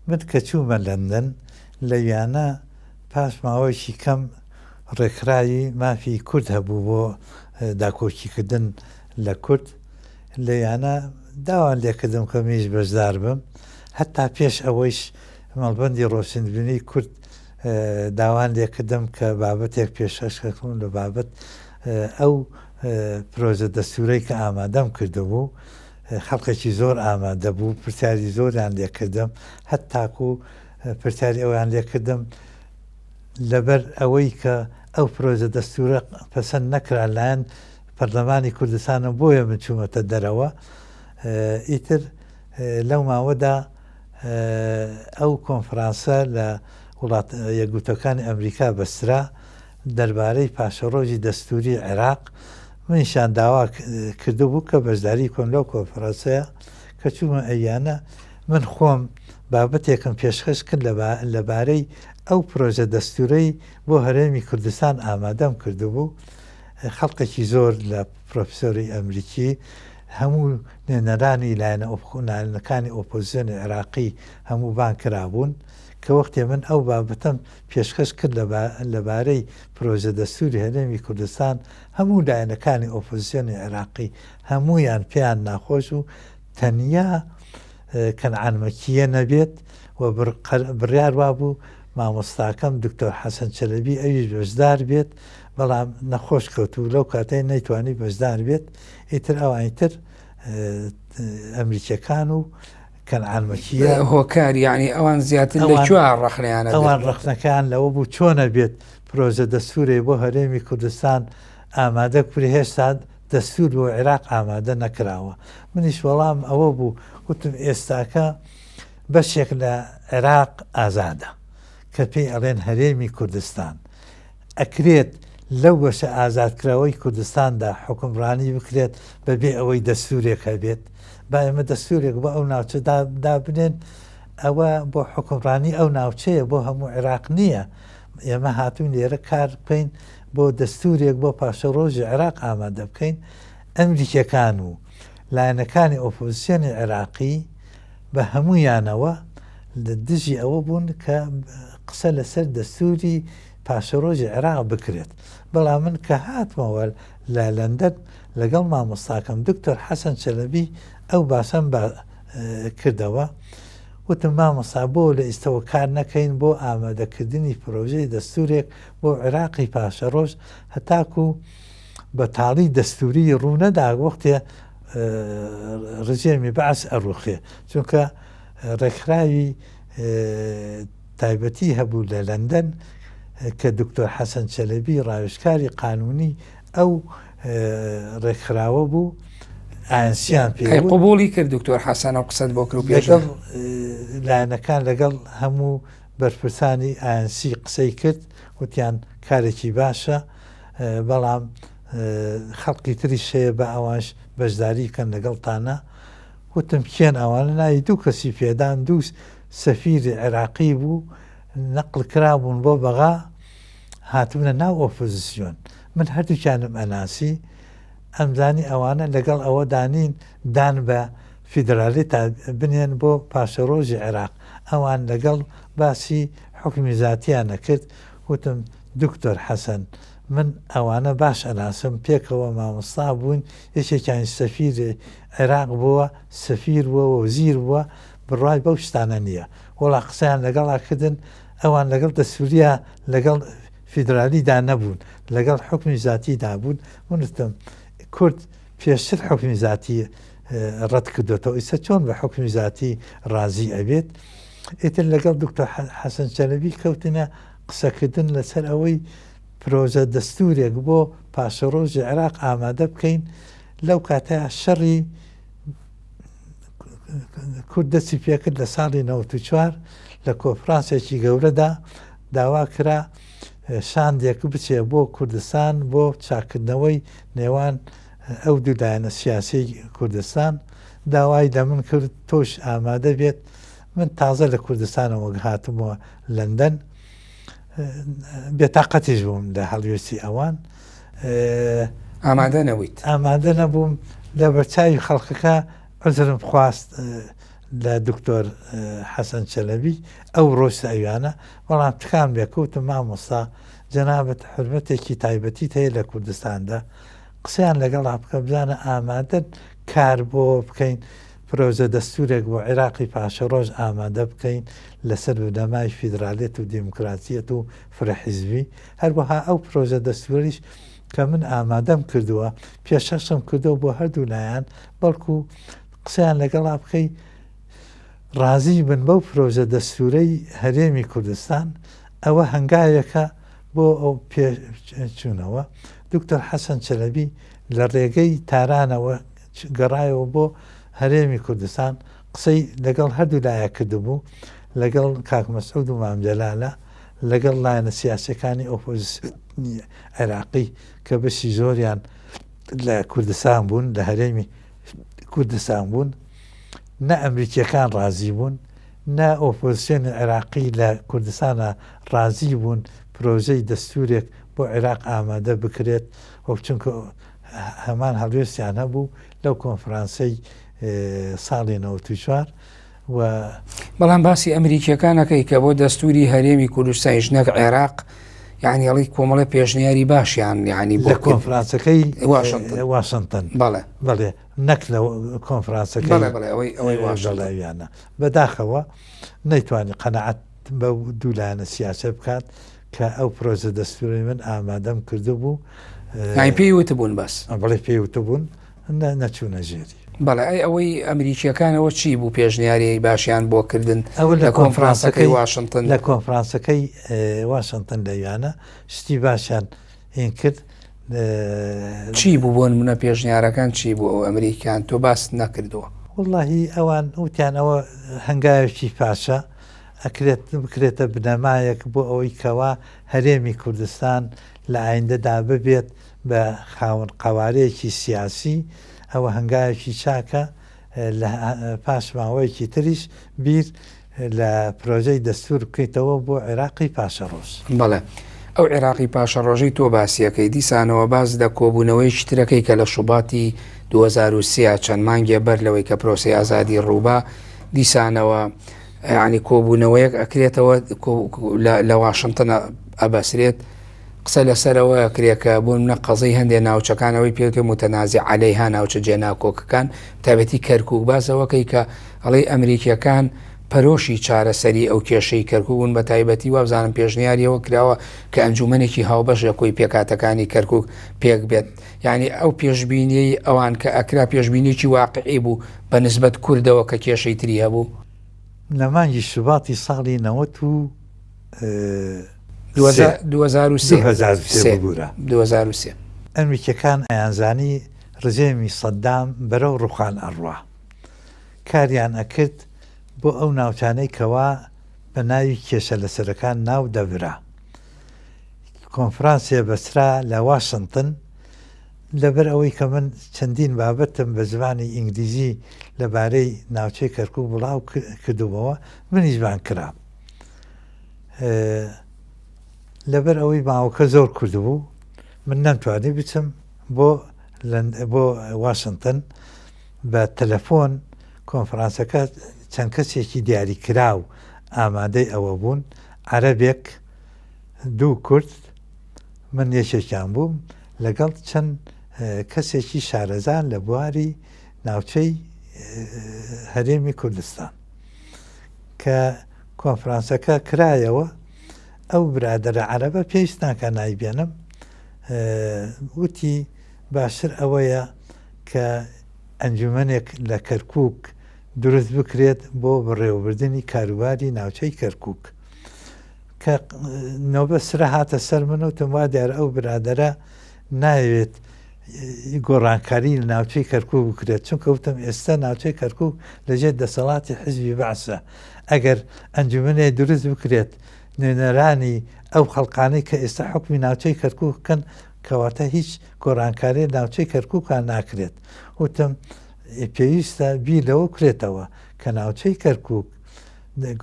من کە چوومە لەندەن لەویانە پاش ماوەیەکی کەم ڕێکخراوی مافی کورد هەبوو بۆ داکۆکیکردن لە کورد لەیانە داوان لێکردم کە میش بەشدار بم هەتا پێش ئەوەیش مەڵبەندی ڕۆشنبینی کورد داوان لێکردم کە بابەتێک پێشەشکەکەم لە بابەت ئەو پرۆژە دەستورەی کە ئامادەم کردبوو خەڵکێکی زۆر ئامادە بوو پرسیاری زۆریان لێکردم هەتاکو پرسیاری ئەویان لێکردم لەبەر ئەوەی کە ئەو پرۆژە دەستورە پەسەند نەکرا لایەن پەرلەمانی کوردستانە بۆیە من چوومەتە دەرەوە ئیتر لەو ماوەدا ئەو کۆنفرانسە لە وڵات یەکگوتەکانی ئەمریکا بەسترا دەربارەی پاشەڕۆژی دەستوری عێراق منیشان داوا کردبوو کە بەشداری کۆم لەو کۆنفرانسەیە کە چوومە ئەیانە من خۆم بابەتێکم پێشخەش کرد لەبارەی ئەو پرۆژە دەستورەی بۆ هەرێمی کوردستان ئامادەم کردبوو خەڵکێکی زۆر لە پرۆفسۆری ئەمریکی هەموو نێنەرانی لایەنەکانی ئۆپۆزیسیۆنی عێراقی هەموو بان کرابوون کە وەختێ من ئەو بابەتەم پێشکەش کرد لەبارەی پرۆژە دەستوری هەرێمی کوردستان هەموو لایەنەکانی ئۆپۆزیسیۆنی عێراقی هەمویان پێیان ناخۆش و تەنیا کەنعان مەکیە نەبێت و بڕیار وابوو مامۆستاکەم دکتۆر حەسەن چەلەبی ئەویش بەشدار بێت بەڵام نەخۆش کەوتو لەو کاتەی نەیتوانی بەشدار بێت ئیتر ئەوانیتر ئەمریکیەکان و کەنعان مەکیە هۆکار یعنی ئەوان زیاتر لە کوێ ڕەخنەیانە ئەوان ڕەخنەکان لەوە بوو چۆنە بێت پرۆژە دەستورێ بۆ هەرێمی کوردستان ئامادە کوری هێشتا دەستور بۆ عێراق ئامادە نەکراوە منیش وەڵام ئەوە بوو وتم ئێستاکە بەشێک لە عێراق ئازادە کە پێی ئەڵێن هەرێمی کوردستان ئەکرێت لەو بەشە ئازادکراوەی کوردستاندا حکومڕانی بکرێت بەبێ ئەوەی دەستورێک هەبێت با ئێمە دەستورێک بۆ ئەو ناوچە دابنێن ئەوە بۆ حکومڕانی ئەو ناوچەیە بۆ هەموو عێراق نییە ئێمە هاتوون لێرە کار بکەین بۆ دەستورێک بۆ پاشە ڕۆژی عێراق ئامادە بکەین ئەمریکیەکان و لایەنەکانی ئۆپۆزیسیۆنی عێراقی بە هەموویانەوە لە دژی ئەوە بوون کە قسە لەسەر دەستوری پاشەڕۆژی عێراق بکرێت بەڵام من کە هاتمەوە لە لەندەن لەگەڵ مامۆستاکەم دکتۆر حەسەن چەلەبی ئەو باسەم کردەوە وتم مامۆستا بۆ لە ئێستەوە کار نەکەین بۆ ئامادەکردنی پرۆژەی دەستورێک بۆ عێراقی پاشەڕۆژ هەتاکو بە تاڵی دەستوری ڕوونەدا وەختێ ڕژێمی بەعس ئەڕوخێ چونکە ڕێکخراوی تایبەتی هەبوو لە لەندەن کە دکتۆر حەسەن چەلەبی ڕاوێژکاری قانونی ئەو ڕێکخراوە بوو ئایسیان پێ قبولی کرد دکتۆر حەسەن و قسەت بۆ کرد لەگەڵ لایەنەکان لەگەڵ هەموو بەرپرسانی ئاینسی قسەی کرد وتیان کارێکی باشە بەڵام خەڵقی تریش هەیە بە ئەوانش بەشداری کەن لەگەڵتانە وتم کێن ئەوانە ناوی دوو کەسی پێدان دوو سەفیری عێراقی بوو نەقل کرابوون بۆ بەغا هاتوونە ناو ئۆپۆزیسیۆن من هەردووکیانم ئەناسی ئەمزانی ئەوانە لەگەڵ ئەوە دانین دان بە فیدرالی تا بنێن بۆ پاشەڕۆژی عێراق ئەوان لەگەڵ باسی حکمی زاتیان نەکرد وتم دکتۆر حەسەن من ئەوانە باش ئەناسم پێکەوە مامۆستا بوون یەکێکیان سەفیری عێراق بووە سەفیر بووە وەزیر بووە بڕای بەو شتانە نییە وەڵا قسەیان لەگەڵاکردن ئەوان لەگەڵ دەسووریە لەگەڵ فیدرالیدا نەبوون لەگەڵ حکمی زاتیدا بوون وتم کورد پێشتر حکمی زاتی ڕەت کردوێتەوە ئیسە چۆن بە حکمی زاتی ڕازی ئەبێت ئیتر لەگەڵ دکتۆر حەسەن چەلەبی کەوتنە قسەکردن لەسەر ئەوەی پرۆژە دەستورێک بۆ پاشەڕۆژی عێراق ئامادە بکەین لەو کاتەیە شەڕی کورد دەستی پێکرد لە ساڵی 94 لە کۆفرانسێکی گەورەدا داوا کرا شاندێک بچێ بۆ کوردستان بۆ چاکردنەوەی نێوان ئەو دوولایەنە سیاسی کوردستان داوای لە من کرد تۆش ئامادە بێت من تازە لە کوردستانەوە هاتمەوە لەندەن بێتاقەتیش بووم لە هەڵوێستی ئەوان ئامادە نەبوویت ئامادە نەبووم لە بەرچاوی خەڵکەکە عزرم خواست لە دکتۆر حەسەن چەلەبی ئەو ڕۆژتە ئەویانە بەڵام تکان بێکوتم مامۆستا جەنابەت حرمەتێکی تایبەتیت هەیە لە کوردستاندا قسەیان لەگەڵا بکە بزانە ئامادەن کار بۆ بکەین پرۆژە دەستورێک بۆ عێراقی پاشەڕۆژ ئامادە بکەین لەسەر بنەمای فیدرالیت و دیموکراتیەت و فرەحیزبی هەروەها ئەو پرۆژە دەستوریش کە من ئامادەم کردووە پێشەشم کردەوە بۆ هەردوو لایەن بەڵکو قسەیان لەگەڵا بکەی ڕازی بن بەو پرۆژە دەستورەی هەرێمی کوردستان ئەوە هەنگاوێکە بۆ ئەو پێچوونەوە دکتۆر حەسەن چەلەبی لە ڕێگەی تارانەوە گەڕایەوە بۆ هەرێمی کوردستان قسەی لەگەڵ هەردوو لایە کردبوو لەگەڵ کاک مەسعود و مام جەلالە لەگەڵ لایەنە سیاسەکانی ئۆپۆزیسیۆنی عێراقی کە بەشی زۆریان لە کوردستان بوون لە هەرێمی کوردستان بوون نە ئەمریکیەکان ڕازی بوون نە ئۆپۆزیسیۆنی عێراقی لە کوردستانە ڕازی بوون پرۆژەی دەستورێک بۆ عێراق ئامادە بکرێت وەک چونکە هەمان هەڵوێستیان هەبوو لەو کۆنفرانسەی ساڵی 94 و بەڵام باسی ئەمریکیەکانەکەی کە بۆ دەستوری هەرێمی کوردستانی ژنەک عێراق یعنی ئەڵی کۆمەڵە پێشنیاری باشیان یعنی لە کۆنفرانسەکەی واشنتن بەڵێ نەک لە کۆنفرانسەکەی ئەوەی واشڵاویانە بەداخەوە نەیتوانانی قەنەعەت بە دوولایەنە سیاسە بکات کە ئەو پرۆژە دەستوری من ئامادەم کردو بوو پێی وتە بوون بەس بەڵێ پێی وتە بوون نەچوونە ژێری بەڵێ ئەوەی ئەمریکیەکانەوە چی بوو پێشنیاری باشیان بۆ کردن لە کۆنفرانسەکەی واشنتن لە کۆنفرانسەکەی واشنتن لەویانە شتی باشیان هێن کرد چی بوو بۆن منە پێشنیارەکان چی بوو ئەو ئەمریکان تۆ باس نەکردووە وڵڵاهی ئەوان وتیانەوە هەنگاوێکی پاشە بکرێتە بنەمایەک بۆ ئەوەی کەوا هەرێمی کوردستان لە ئایندەدا ببێت بە خاوەن قەوارەیەکی سیاسی ئەوە هەنگاوێکی چاکە لە پاشماوەیەکی تریش بیر لە پرۆژەی دەستور بکەیتەوە بۆ عێراقی پاشەڕۆژ بەڵێ ئەو عێراقی پاشەڕۆژەی تۆ باسیەکەی دیسانەوە باز دە کۆبوونەوەی ترەکەی کە لە شوباتی 2023 چەند مانگێ بەر لەوەی کە پرۆسی ئازادی ڕووبا دیسانەوە ینی کۆبوونەوەیەک ئەکرێتەوە لە واشنتن ئەبەسرێت قسە لەسەرەوە کرێکە بوون منە قەزەی هەندێک ناوچەکانەوەی پێکە متەنازی عەلەیها ناوچە جێناکۆکەکان تابەتی کەرکووک بازەوەکەی کە ئەڵێ ئەمریکیەکان پەرۆشی چارەسەری ئەو کێشەی کەرکووک بوون بە تایبەتی وابزانم پێشنیاریەوە کراوە کە ئەنجومەنێکی هاوبەشە کۆی پێکاتەکانی کەرکووک پێک بێت یعنی ئەو پێشبینیەی ئەوان کە ئەکرا پێشبینێکی واقعی بوو بە نسبەت کوردەوە کە کێشەی تری هەبوو لە مانگی شوباتی ساڵی 2023 ئەمریکەکان ئەیانزانی ڕژێمی سەددام بەرەو ڕوخان ئەڕوا کاریان ئەکرد بۆ ئەو ناوچانەی کەوا بە ناوی کێشە لەسەرەکان ناو دەبرا کۆنفرانسیە بەسرا لە واشنتن لەبەر ئەوەی کە من چەندین بابەتم بە زمانی ئینگلیزی لەبارەی ناوچەی کەرکووک بڵاو کردومەوە منیشبان کرا لەبەر ئەوەی ماوەکە زۆر کردبوو من نەمتوانی بچم بۆ واشنتن بە تەلەفۆن کۆنفرانسەکە چەند کەسێکی دیاری کراو ئامادەی ئەوە بوون عەرەبێک دوو کورد من یەکێکیان بووم لەگەڵ چەند کەسێکی شارەزان لە بواری ناوچەی هەرێمی کوردستان کە کۆنفرانسەکە کرایەوە ئەو برادەرە عەرەبە پێویست ناکە نایبێنم وتی باشتر ئەوەیە کە ئەنجومەنێک لە کەرکووک دروست بکرێت بۆ بەڕێوەبردننی کاروباری ناوچەی کەرکووک کە نۆبە سرە هاتە سەر من وتم وا دیارە ئەو برادەرە ناوێت گۆڕانکاری لە ناوچەی کەرکووک بکرێت چونکە وتم ئێستا ناوچەی کەرکووک لەژێر دەسەڵاتی حیزبی بەعسە ئەگەر ئەنجومەنێ دروست بکرێت نوێنەرانی ئەو خەڵقانەی کە ئێستا حکمی ناوچەی کەرکووک بکەن کەواتە هیچ گۆڕانکاری ناوچەی کەرکووکان ناکرێت وتم پێویستە بیر لەوە کرێتەوە کە ناوچەی کەرکووک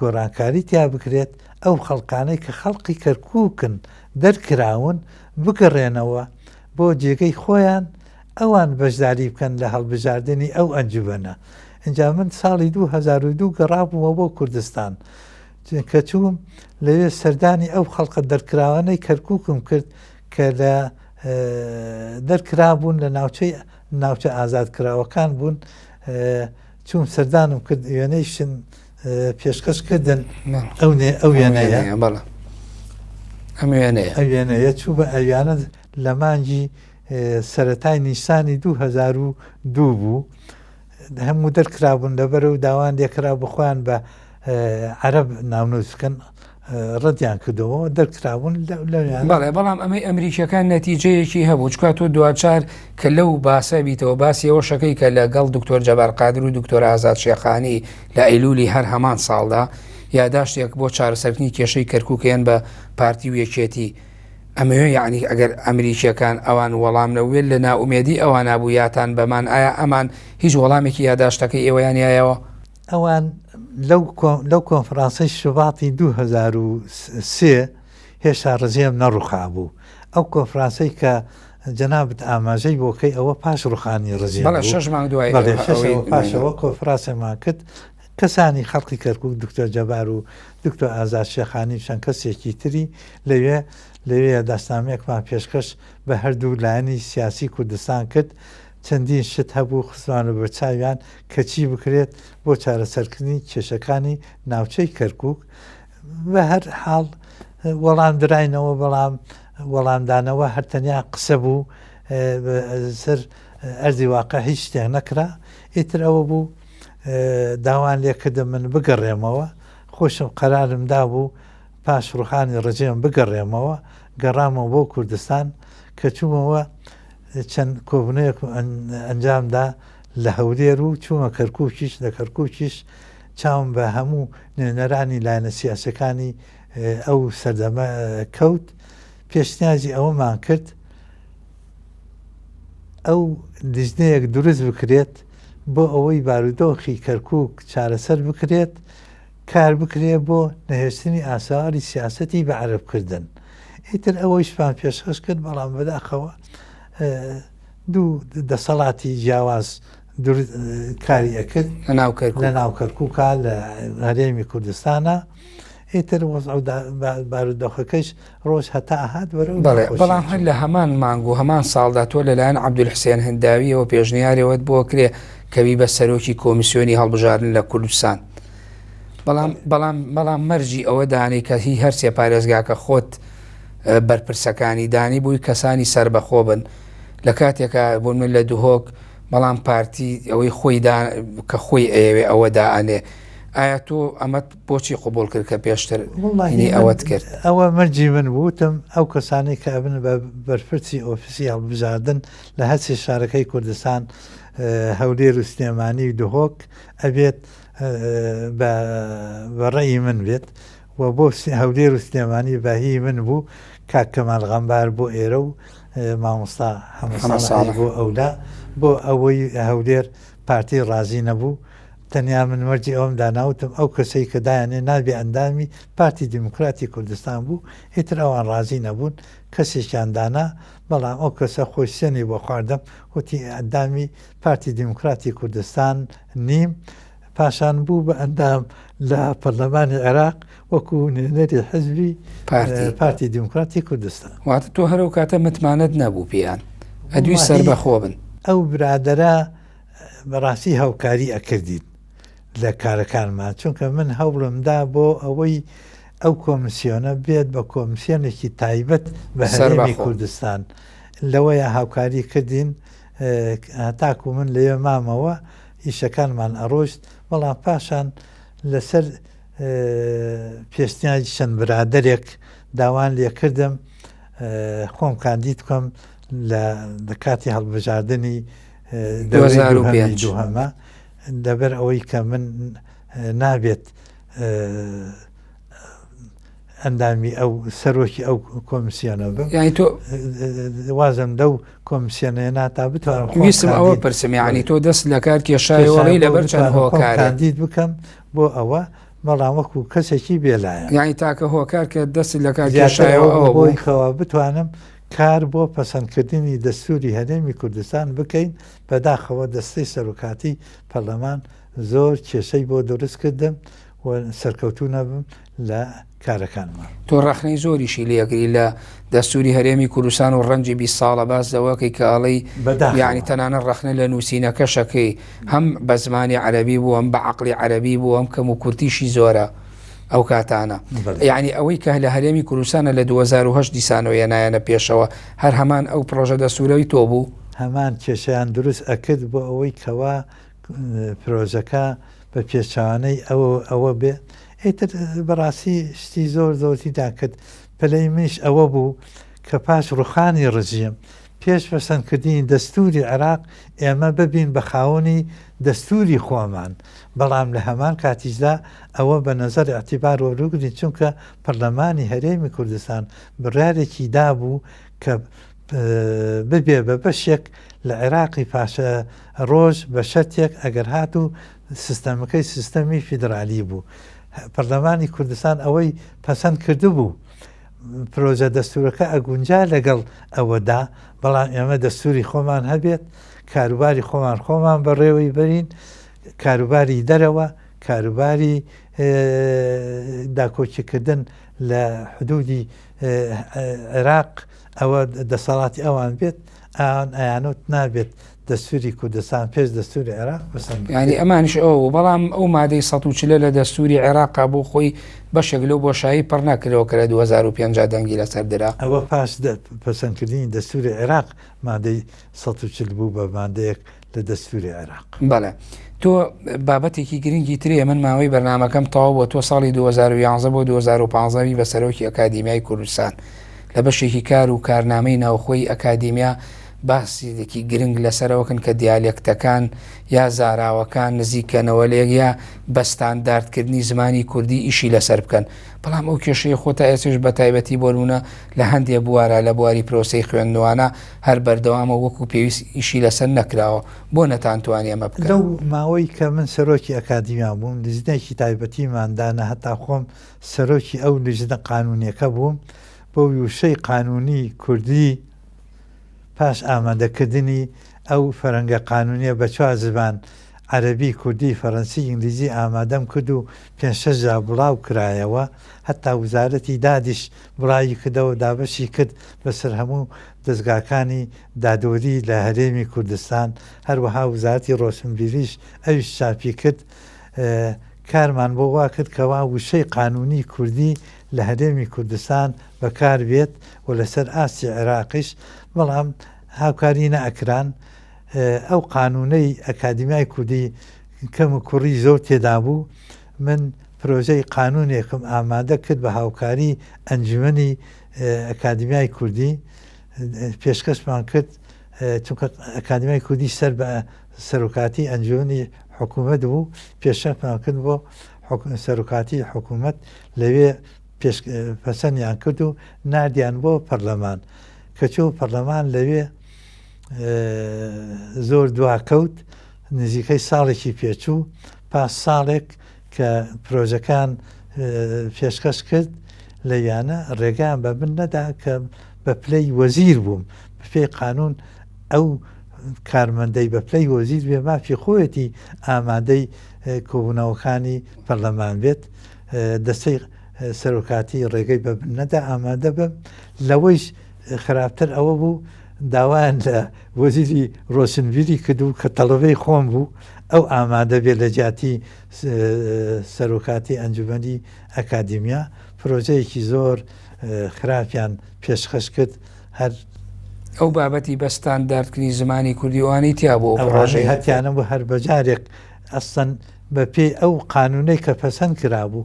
گۆڕانکاری تیا بکرێت ئەو خەڵقانەی کە خەڵقی کەرکووکن دەرکراون بگەڕێنەوە بۆ جێگەی خۆیان ئەوان بەشداری بکەن لە هەڵبژاردننی ئەو ئەنجومەنە ئەنجا من ساڵی 2002 گەڕابوومە بۆ کوردستان کە چووم لەوێ سەردانی ئەو خەڵقە دەرکراوانەی کەرکووکم کرد کە لە دەرکرابوون لە ناوچە ئازادکراوەکان بوون چوم سەردانم کرد وێنەیشن پێشکەشکردن ئەو وێنەیە ئەوێنەیە چوو بە ئەویانە لە مانگی سەرەتای نیسانی 2002 بوو هەموو دەرکرابوون لەبەر و داوان لێکرا بخۆیان بە عەرەب ناونووسکن ڕەتیان کردەوە دەرکرابوون بەڵێ بەڵام ئەمەی ئەمریکیەکان نەتیجەیەکی هەبوو چکات تۆ دوچار کە لەو باسە بیتەوە باسی ئەوە شەکەی کە لەگەڵ دکتۆر جەبار قادر و دکتۆر ئازاد شێخانی لە ئەیلولی هەر هەمان ساڵدا یاداشتێک بۆ چارەسەرکردنی کێشەی کەرکووکیان بە پارتی و یەکێتی ئەمەوێ یعنی ئەگەر ئەمریکیەکان ئەوان وەڵام نەوێت لە ناومێدی ئەوان نبوو یاتان بەمان ئایا ئەمان هیچ وەڵامێکی یاداشتەکەی ئێوەیان یایەوە ئەوان لەو کۆنفرانسەی شوباتی 2003 هێشتا ڕزێم نەڕووخا بوو ئەو کۆنفرانسەی کە جەنابەت ئاماژەی بۆکەی ئەوە پاش ڕوخانی ڕزیێ بەڵێ 6 مانگ دوای پاشەوە کۆفراسێمان کرد کەسانی خەڵکی کەرکووک دکتۆر جەبار و دکتۆر ئازاد شێخانی چەند کەسێکی تری لەوێ داستانامەیەکمان پێشکەش بە هەردوو لایەنی سیاسی کوردستان کرد چەندین شت هەبوو خزمانە بەرچاویان کەچی بکرێت بۆ چارەسەرکردنی کێشەکانی ناوچەی کەرکووک بە هەر حاڵ وەڵام دراینەوە بەڵام وەڵامدانەوە هەرتەنیا قسە بوو سەر ئەرزی واقع هیچ شتێک نەکرا ئیتر ئەوە بوو داوان لێکردە من بگەڕێمەوە خۆشم قەرارمدا بوو پاش ڕوحانی ڕجێم بگەڕێمەوە گەڕامەوە بۆ کوردستان کە چوومەوە چەند کۆبنەیەک ئەنجامدا لە هەولێر و چوومە کەرکووکیش لە کەرکووکیش چاوم بە هەموو نوێنەرانی لایەنە سیاسەکانی ئەو سەردەمە کەوت پێشنیازی ئەوەمان کرد ئەو لیژنەیەک دروست بکرێت بۆ ئەوەی بارودۆخی کەرکووک چارەسەر بکرێت کار بکرێت بۆ نەهێشتنی ئاساواری سیاسەتی بە عەرەبکردن ئیتر ئەوەیشمان پێشخەش کرد بەڵام بەداخەوە دوو دەسەڵاتی جیاواز کاری ئەکرد لە ناو کەرکووکە لە هەرێمی کوردستانە ئیتر بارودۆخەکەش ڕۆژ هەتا ئاهات بەڵام هەر لە هەمان مانگ و هەمان ساڵدا تۆ لەلایەن عەبدولحسێن هەنداویەوە پێشنیارەوەت بۆ کرێ کەوی بە سەرۆکی کۆمیسیۆنی هەڵبژاردن لە کوردستان بەڵام مەرجی ئەوە دانی کە هی هەرسێ پارێزگاکە خۆت بەرپرسەکانی دانی بووی کەسانی سربەخۆ بن لە کاتێکە بۆن من لە دوهۆک بەڵام پارتی ئەوەی خۆی کە خۆی ئەوێ ئەوە دائانێ ئایا تۆ ئەمەت بۆچی قوبول کرد کە پێشتر ئەوەت کرد ئەوە مەرجی من بوتم ئەو کەسانی کە ئەبن بە بەرپرسی ئۆفیسی هەڵبژاردن لە هەرچی شارەکەی کوردستان هەولێر و سلێمانی و دهۆک ئەبێت بەڕێی من بێت و بۆ هەولێر و سلێمانی باهی من بوو کاک کەمال غەمبار بۆ ئێرە و مامۆستا هەمەساڵی بۆ ئەولا بۆ ئەوەی هەولێر پارتی ڕازی نەبوو تەنیا من مەرجی ئەوم داناوتم ئەو کەسەی کە دایانێ نابێ ئەندامی پارتی دیموکراتی کوردستان بوو هیتر ئەوان ڕازی نەبوون کەسێکیان دانا بەڵام ئەو کەسە خۆی سێنی بۆ خواردم وتی ئەندامی پارتی دیموکراتی کوردستان نیم پاشان بوو بە ئەندام لە پەرلەمانی عێراق وەکو نوێنەری حزبی پارتی دیموکراتی کوردستان واتە تۆ هەرو کاتە متمانەت نەبوو پێیان ئەدوی سەربەخۆ بن ئەو برادەرە بەڕاستی هاوکاری ئەکردیت لە کارەکانمان چونکە من هەوڵمدا بۆ ئەوەی ئەو کۆمسیۆنە بێت بە کۆمسیۆنێکی تایبەت بە هەرێمی کوردستان لەوەیە هاوکاری کردین تاکو من لەوێ مامەوە ئیشەکانمان ئەڕۆشت بەڵام پاشان لەسەر پێشنیازی چەند برادەرێک داوان لێکردم خۆم کاندید بکەم لە کاتی هەڵبژاردننی 2005 لەبەر ئەوەی کە من نابێت ئەندامی ئەو سەرۆکی ئەو کۆمسیۆنە بم یانی تۆ وازم دە و کۆمسیۆنە ناتا بتوانم ویستم ئەوە پرسم یعنی تۆ دەست لە کار کێشایەوەی لەبەر چەند هۆکار کاندید بکەم بۆ ئەوە بەڵام وەکو کەسێکی بێلایە یانی تاکە هۆکار کە دەستی لە کار کێشایەوە ئەوە بۆی خەوە بتوانم کار بۆ پەسەندکردنی دەستوری هەرێمی کوردستان بکەین بەداخەوە دەستەی سەرۆکاتی پەرلەمان زۆر کێشەی بۆ دروست کردم و سەرکەوتوو نەبم لە کارەکانمان تۆ ڕەخنەی زۆریشی لێگری لە دەستوری هەرێمی کوردستان و ڕەنجی 20 ساڵە باس دەوەکەی کە ئەڵەی یعنی تەنانە ڕەخنە لە نووسینەکەشەکەی هەم بە زمانی عەرەبی بوو ئەم بە عەقڵی عەرەبی بوو ئەم کەم و کورتیشی زۆرە ئەو کاتانە یعنی ئەوەی کە لە هەرێمی کوردستانە لە 2010 دیسانەوە نایەنە پێشەوە هەر هەمان ئەو پرۆژە دەستورەوەی تۆ بوو هەمان کێشیان دروست ئەکرد بۆ ئەوەی کەوا پرۆژەکە بە پێچوانەی ئەوە بێ ئیتر بەڕاستی شتی زۆر زۆرتیدا کرد پلەی منیش ئەوە بوو کە پاش ڕوخانی ڕژیم پێش پەسەندکردنی دەستوری عێراق ئێمە ببین بە خاوەنی دەستوری خۆمان بەڵام لە هەمان کاتیشدا ئەوە بە نەزەر ئەعتیبار وەرگرین چونکە پەرلەمانی هەرێمی کوردستان بڕارێکی دابوو کە ببێ بە بەشێک لە عێراقی پاشە ڕۆژ بە شەرتێک ئەگەر هات و سیستەمەکەی سیستەمی فیدرالی بوو پەرلەمانی کوردستان ئەوەی پەسەند کرده بوو پرۆژە دەستورەکە ئەگونجا لەگەڵ ئەوەدا، بەڵام ئێمە دەستوری خۆمان هەبێت، کاروباری خۆمان بەڕێوەی بەرین، کاروباری دەرەوە، کاروباری داکۆچیکردن لە حدودی عێراق ئەوە دەسەڵاتی ئەوان بێت، ئەیانوت نابێت دەستوری کوردستان پێش دەستوری عێراق بسەند. ینی ئەمانش ئەو بەڵام ئەو مادەی 140 لە دەستوری عێراقا بۆ خۆی بەشێک لەو بۆشایی پڕ ناکرەوە کە لە 2005 دەنگی لەسەر درا. ئەوە پاش پەسەندکردنی دەستوری عێراق مادەی 140 بوو بە مادەیەک لە دەستوری عێراق. بەڵێ تۆ بابەتێکی گرنگی ترێ من ماوەی بەرنامەکەم تەواو بۆ تۆ ساڵی 2011 بۆ 2015 بە سەرۆکی ئەکادیمیای کوردستان لە بەشێکی کار و کارنامەی ناوخۆی ئەکادیمیا باسیێکی گرنگ لەسەرەوەکن کە دیالێکتەکان یا زاراوەکان نزیکەنەوە لێک یا بە ستانداردکردنی زمانی کوردی ئیشی لەسەر بکەن. بەڵام ئەو کێشەی خۆتە ئێسش بە تایبەتی بۆنونە لە هەندێک بوارە لە بواری پرۆسەی خوێندنەوەوانە هەر بەردەوامە وەکو پێویست ئیشی لەسەر نەکراوە بۆ نەتانتوانی ئەمە بکەن. لەو ماوەی کە من سەرۆکی ئەکادیمیا بووم لیژنێکی تایبەتیماندانە هەتا خۆم سەرۆکی ئەو لیژنە قانونیەکە بووم بۆ وشەی قانونی کوردی پاش ئامادەکردنی ئەو فەرەنگە قانونیە بە 4 زبان عەرەبی، کوردی، فەڕەنسی، ئینگلیزی ئامادەم کرد و 5-6 جا بڵاو کرایەوە، هەتا وزارەتی دادیش بڵاوی کردەوە دابەشی کرد بەسەر هەموو دەستگاکانی دادوەری لە هەرێمی کوردستان، هەروەها وزارەتی ڕۆشنبیریش ئەویش چاپی کرد. کارمان بۆ وا کرد کەوا وشەی قانونی کوردی لە هەرێمی کوردستان بەکار بێت و لەسەر ئاسی عێراقیش، بەڵام هاوکاری نەئەکران. ئەو قانونەی ئەکادیمیای کوردی کەم و کوڕی زۆر تێدا بوو، من پرۆژەی قانونێکم ئامادە کرد بە هاوکاری ئەنجومەنی ئەکادیمیای کوردی، پێشکەشمان کرد چونکە ئەکادیمیای کوردی سەر بە سەرۆکاتی ئەنجومەنی حکوومەت بوو، پێشکەشمان کرد بۆ سەرۆکاتی حکوومەت، لەوێ پەسەندیان کرد و نادیان بۆ پەرلەمان، کەچۆ پەرلەمان لەوێ زۆر دواکەوت، نزیکەی ساڵێکی پێچوو، پاش ساڵێک کە پرۆژەکان پێشکەش کرد لە یانە ڕێگان بە من نەدا کە بە پلەی وەزیر بووم، بەپێی قانون ئەو کارمەندەی بە پلەی وەزیر بێ مافی خۆیەتی ئامادەی کۆبوونەوەکانی پەرلەمان بێت، دەستەی سەرۆکاتی ڕێگەی بە نەدا ئامادە بم. لەوەیش خراپتر ئەوە بوو داوایان لە وەزیری ڕۆشنبیری کردو کە تەڵەبەی خۆم بوو ئەو ئامادە بێت لە جیاتی سەرۆکاتی ئەنجومەنی ئەکادیمیا، پرۆژەیەکی زۆر خراپیان پێشخەش کرد. هەر ئەو بابەتی بە ستانداردکردنی زمانی کوردیوانی تیا بۆ ڕۆژەی هەتیانە بوو هەر بەجارێک ئەستەن بە پێی ئەو قانونەی کە پەسەند کرابوو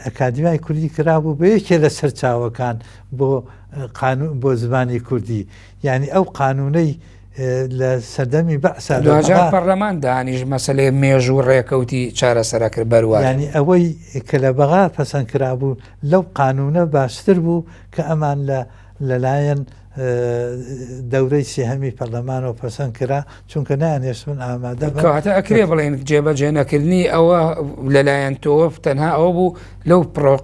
ئەکادیمیای کوردی کرابوو بە یەکێ لە سەرچاوەکان بۆ زمانی کوردی، یعنی ئەو قانونەی لە سەردەمی بەعسا پەرلەمان دانیش مەسەلەی مێژ و ڕێکەوتی چارەسەرەکرد بەروە، ینی ئەوەی کە لە بەغا پەسەند کرابوو لەو قانونە باشتر بوو کە ئەمان لەلایەن دەورەی سێهەمی پەرلەمانەوە پەسەند کرا، چونکە نایانێش من ئامادە کەواتە ئەکرێ بڵێن جێبەجێ نەکردنی ئەوە لەلایەن تۆ تەنها ئەوە بوو لەو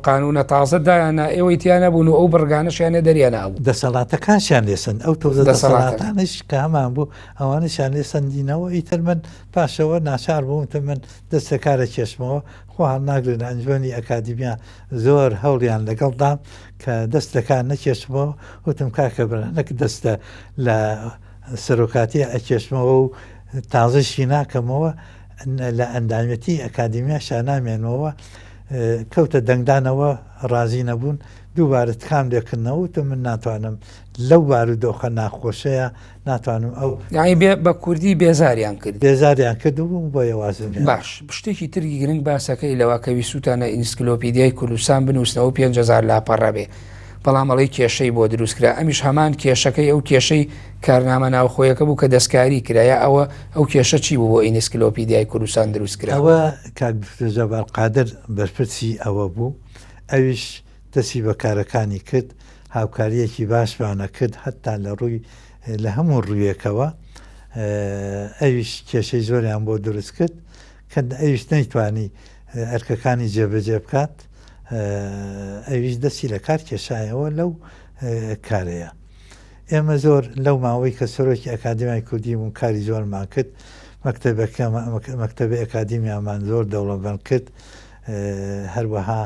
قانونە تازەدایانە ئێوەی تیانە بوون و ئەو بەرگانەشیانە دەریانە بوو، دەسەڵاتەکانشیان لێسن ئەو تۆزە دەسەڵاتانش کە هەمان بوو ئەوانشیان لێسەندینەوە. ئیتر من پاشەوە ناچار بوومتە من دەستە کارە کێشمەوە خۆیان ناگرن ئەنجومەنی ئەکادیمیا زۆر هەوڵیان لەگەڵدام کە دەست لەکار نەکێشمەوە، وتم کاکە نەک دەستە لە سەرۆکاتی ئەکێشمەوە و تازەشی ناکەمەوە لە ئەندامەتی ئەکادیمیا شانامێنەوە، کەوتە دەنگدانەوە ڕازی نەبوون، دووبارە تکام لێکردنەوە من ناتوانم لەو بارودۆخە ناخۆشەیە ناتوانم ئەو بە کوردی بێزاریان کردبووم بۆ یێوازم. باش شتێکی ترکی گرنگ باسەکەی لەواکەوی سووتانە ئینسکلۆپیدیای کوردستان بنووسنەوە 5,000 لاپەڕە بێ، بەڵام ئەڵی کێشەی بۆ دروستکرا، ئەمیش هەمان کێشەکەی ئەو کێشەی کارنامە ناوخۆیەکە بوو کە دەستکاری کرایە، ئەو کێشە چی بوو بۆ ئینسکلۆپیدیای کوردستان دروستکرا؟ ئەوە کاکجەبار قادر بەرپرسی ئەوە بوو، ئەویش دەستی بەکارەکانی کرد، هاوکاریەکی باشمانە کرد هەتا لە ڕووی لە هەموو ڕوویەکەوە، ئەویش کێشەی زۆریان بۆ دروست کرد کە ئەویش نەیتوانی ئەرکەکانی جێبەجێ بکات، ئەویش دەستی لە کار کێشایەوە لەو کارەیە. ئێمە زۆر لەو ماوەی کە سەرۆکی ئەکادیمیای کوردی بووم کاری زۆرمان کرد، مەکتەبی ئەکادیمیامان زۆر دەوڵەمەند کرد، هەروەها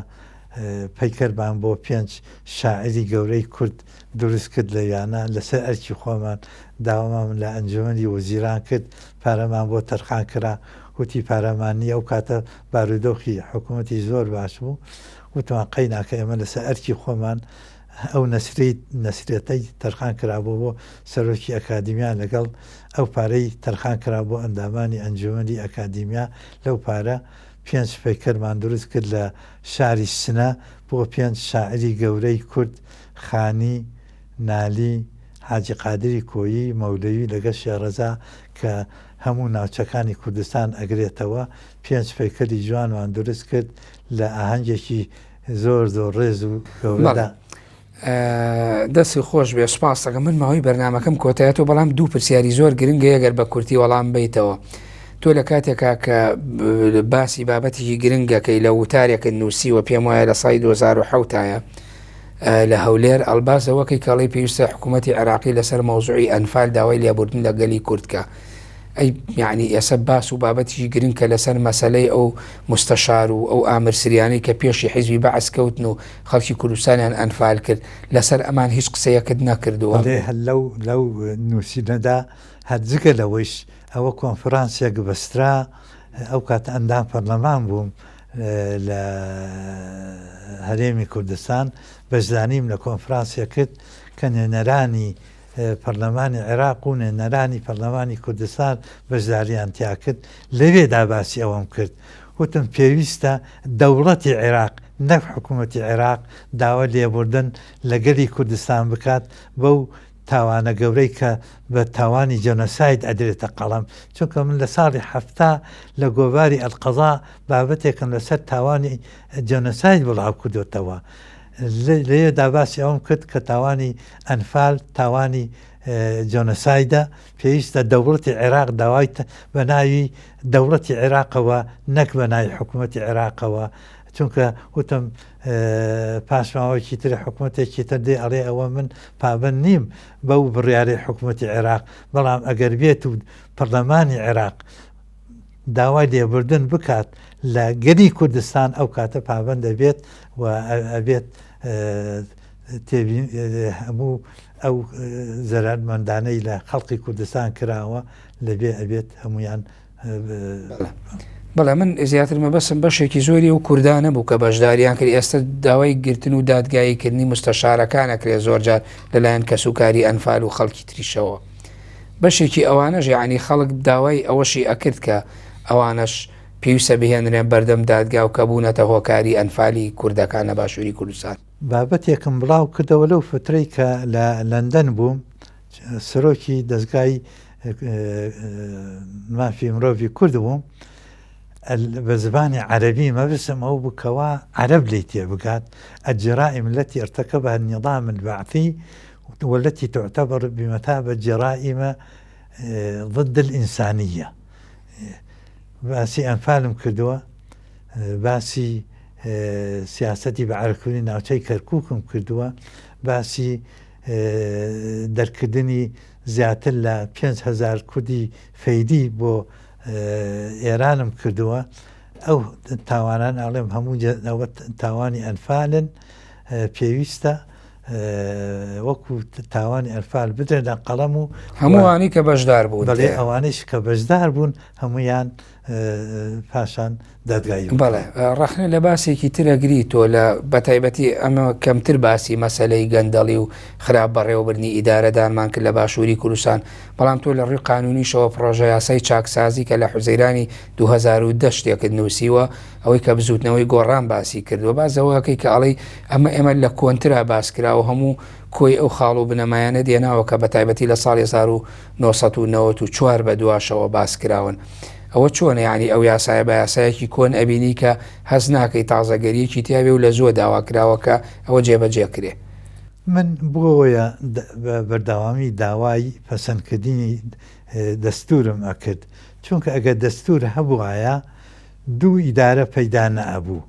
پەیکەرمان بۆ 5 شاعری گەورەی کورد دروست کرد لە یانە لەسەر ئەرکی خۆمان داوامان لە ئەنجومەنی وەزیران کرد، پارەمان بۆ تەرخان کرا، وتی پارەمان نییە. ئەو کاتە بارودۆخی حکوومەتی زۆر باش بوو، وتمان قەی ناکە ئێمە لەسەر ئەرکی خۆمان ئەو نەسرێتەی تەرخان کرابوو بۆ سەرۆکی ئەکادیمیا لەگەڵ ئەو پارەی تەرخان کرا بۆ ئەندامانی ئەنجومەنی ئەکادیمیا. لەو پارە 5 پەیکەرمان دروست کرد لە شاری سنە بۆ 5 شاعری گەورەی کورد، خانی، نالی، حاجی قادری کۆیی، مەولەوی لەگەڵ شێڕەزا کە هەموو ناوچەکانی کوردستان ئەگرێتەوە. 5 پەیکەری جوانمان دروست کرد لە ئاهەنگێکی زۆر ڕێز و گەورەدا. دەستی خۆش بێ، سپاس دەکەم. من ماوەی بەرنامەکەم کۆتایەتەوە، بەڵام دوو پرسیاری زۆر گرنگە ئەگەر بە کورتی وەڵام بیتەوە. تۆ لە کاتێکا کە باسی بابەتێکی گرنگەکەی لە وتارێکە نووسیوە، پێم وایە لە ساڵی 2007 لە هەولێر ئەلبازەوەکەی کەڵی پێویستە حکوومەتی عێراقی لەسەر مەوزوعی ئەنفال داوای لێبوردن لە گەلی کوردکە. ئەی یعنی ئێستا باس و بابەتیی گرنگ کە لەسەر مەسەلەی ئەو مستەشار و ئەو ئامرسریانەی کە پێشی حیزبی بەعس کەوتن و خەڵکی کوردستانیان ئەنفال کرد، لەسەر ئەمان هیچ قسەیەکت نەکردووە. لەو نووسینەدا هەرجگە لەوەیش ئەوە کۆنفرانسێک بەسترا، ئەو کاتە ئەندام پەرلەمان بووم لە هەرێمی کوردستان، بەشدانیم لە کۆنفرانسێک کرد کە نوێنەرانی پەرلەمانی عێراق و نوێنەرانی پەرلەمانی کوردستان بەشداریان تیا کرد. لەوێدا باسی ئەوەم کرد، وتم پێویستە دەوڵەتی عێراق نەک حکوومەتی عێراق داوا لێبوردن لە گەلی کوردستان بکات بەو تاوانە گەورەی کە بە تاوانی جەنۆساید ئەدرێتە قەڵەم. چونکە من لە ساڵی 7 لە گۆڤاری ئەلقەزا بابەتێکم لەسەر تاوانی جەنۆساید بڵاو کردوتەوە. لێدا باسی ئەوم کرد کە تاوانی ئەنفال تاوانی جەنۆسایدە، پێویستە دەوڵەتی عێراق داوای بە ناوی دەوڵەتی عێراقەوە نەک بە ناوی حکوومەتی عێراقەوە. چونکە وتم پاشماوەیەکی تر حکوومەتێکی تر دێ ئەڵێ ئەوە من پابند نیم بەو بڕیارەی حکوومەتی عێراق، بەڵام ئەگەر بێت و پەرلەمانی عێراق داوای لێبوردن بکات لە گەلی کوردستان، ئەو کاتە پابند دەبێت و ئەبێت هەموو ئەو زەرمەندانەی لە خەڵقی کوردستان کراوە لەبێ ئەبێت هەمویان. بەڵام من زیاتر مەبەسم بەشێکی زۆری و کوردانە بوو کە بەشداریان کرد. ئێستا داوای گرتن و دادگاییکردنی مستەشارەکانەکرێ زۆرجار لەلایەن کەسوکاری ئەنفال و خەڵکی تریشەوە. بەشێکی ئەوانەش یعنی خەڵک داوای ئەوەشی ئەکرد کە ئەوانش پێویستە بهێنرێن بەردەم دادگا و کە بوونەتە هۆکاری ئەنفالی کوردەکانە باشووری کوردستان. بابەتێکم بڵاو کردەوە لەو فترەی کە لە لەندەن بووم، سەرۆکی دەستگای مافی مرۆڤی کورد بووم، بە زبانی عەرەبی مەبستم ئەو بکەوە عەرەب لێی تێبگات. الجرائم التي ارتكبها النظام البعثي والتي تعتبر بمثابة جرائم ضد الإنسانية. باسی ئەنفالم کردووە، باسی سیاسەتی بەعرەکردنی ناوچەی کەرکووکم کردووە، باسی دەرکردنی زیاتر لە 5,000 کوردی فەیدی بۆ ئێرانم کردووە. ئەو تاوانان ئاڵێم هەموو ئەوە تاوانی ئەنفالن، پێویستە وەکو تاوانی ئەنفال بدرێنە قەڵەم و هەمووانی کە بەشدار بوون. بەڵێ ئەوانەیش کە بەشدار بوون هەمویان پاشان دادگایی. بەڵێ ڕەخنە لە باسێکی ترەگری تۆ لە بەتایبەتی ئەمە کەمتر باسی مەسەلەی گەندەڵی و خراپ بەڕێوەبردنی ئیدارەدانمان کرد لە باشووری کوردستان، بەڵام تۆ لە ڕووی قانونیشەوە پرۆژە یاسای چاکسازی کە لە حوزەیرانی 2010 شتێکت نووسیوە، ئەوەی کە بزوتنەوەی گۆڕان باسی کردووە. بازەوەکەی کە ئەڵێ ئەمە لە کۆنترا باس کراوە، هەموو کۆی ئەو خاڵ و بنەمایانە دێناوە کە بەتایبەتی لە ساڵی 1994 بە دواشەوە باس کراون. ئەوە چۆنە یعنی ئەو یاسایە بە یاسایەکی کۆن ئەبینی کە هەز ناکەی تازەگەریەکی تیاوێ و لە زۆر داواکراوەکە ئەوە جێبەجێ کرێ؟ من بۆیە بەرداوامی داوای پەسەندکردنی دەستورم ئەکرد، چونکە ئەگەر دەستور هەبووایە دوو ئیدارە پەیدا نەبوو.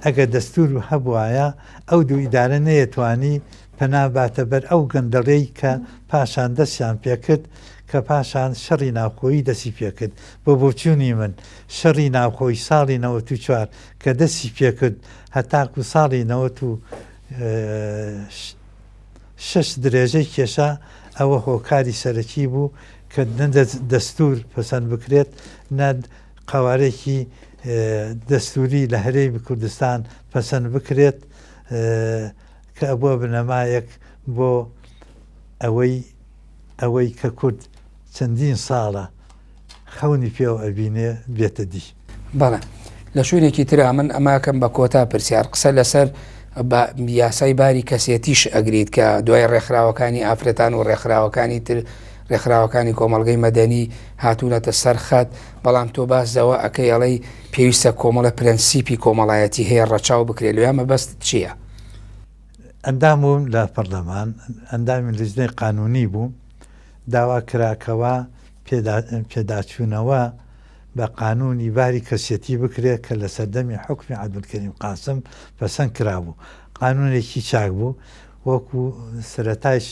ئەگە دەستور هەبوایە ئەو دوو ئیدارە نەیەتوانی پەناباتە بەر ئەو گەندەڵەی کە پاشان دەستیان پێکرد کە پاشان شەڕی ناوخۆیی دەستی پێکرد بۆ بۆچوونی من شەڕی ناوخۆی ساڵی 94 کە دەستی پێکرد هەتاکو ساڵی 96 درێژەی کێشا ئەوە هۆکاری سەرەکی بوو کە دەستور پەسەند بکرێت نە قوارێکی دەستوری لە هەرێمی کوردستان پەسەند بکرێت کە ئەبووە بنەمایەک بۆ ئەوەی کە کورد چەندین ساڵە خەونی پێوە ئەبینێ بێتە دی. بەڵێ لە شوێنێکی ترا من ئەماکەم بە کۆتا پرسیار قسە لەسەر یاسای باری کەسێتیش ئەگریت کە دوای ڕێکخراوەکانی ئافرەتان و ڕێکخراوەکانی تر ڕێکخراوەکانی کۆمەڵگەی مەدەنی هاتوونەتە سەرخەت بەڵام تۆ باسەوە ئەەکەی ئەڵەی پێویستە کۆمەڵە پرەنسیپی کۆمەڵایەتی هەیە ڕەچاو بکرێت لێمە بەست چییە؟ ئەندام بووم لە پەرلەمان ئەندامی لیژنەی قانونی بوو داوا کراکەوە پێداچوونەوە بە قانونی باری کەسێتی بکرێت کە لە سەردەمی حکمی عەبدولکەریم قاسم پەسەند کرابوو. قانونێکی چاک بوو وەکو سەرەتایش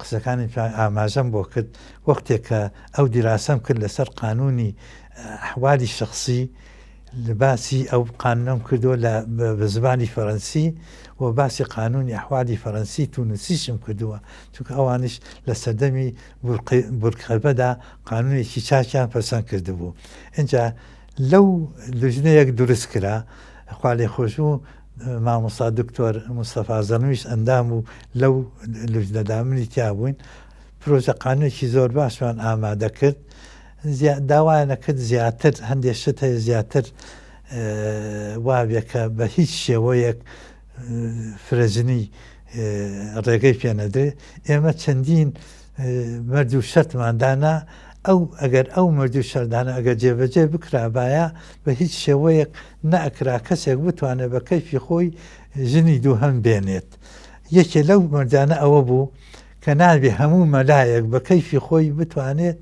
قسەکانی ئاماژەم بۆ کرد وەختێک کە ئەو دیراسەم کرد لەسەر قانونی ئەحوالی شخصی باسی ئەو قانونم کردو بە زبانی فەڕەنسی و باسی قانونی ئەحوالی فەڕەنسی تونوسیشم کردووە چونکە ئەوانش لە سەردەمی بورقەبەدا قانونێکی چاکیان پەسەند کردبوو. اینجا لەو لژنەیەک دروست کرا خوا لێ خۆشبوو مامۆستا دکتۆر مستەفا زەنویش ئەندام و لەو لژنەدا منی تیا بووین پرۆژە قانونێکی زۆر باشمان ئامادە کرد داوایانە کرد زیاتر هەندێک شت هەیە زیاتر وابێکە بە هیچ شێوەیەک فرەجنی ڕێگەی پێنەدرێ ئێمە چەندین مەرج و شەرتماندانا ئەگەر ئەو مەرج و شەردانە ئەگەر جێبەجێ بکرابایە بە هیچ شێوەیەک نەئەکرا کەسێک بتوانێت بە کەیفی خۆی ژنی دووهەم بێنێت. یەکێ لەو مەرجانە ئەوە بوو کە نابێ هەموو مەلایەک بە کەیفی خۆی بتوانێت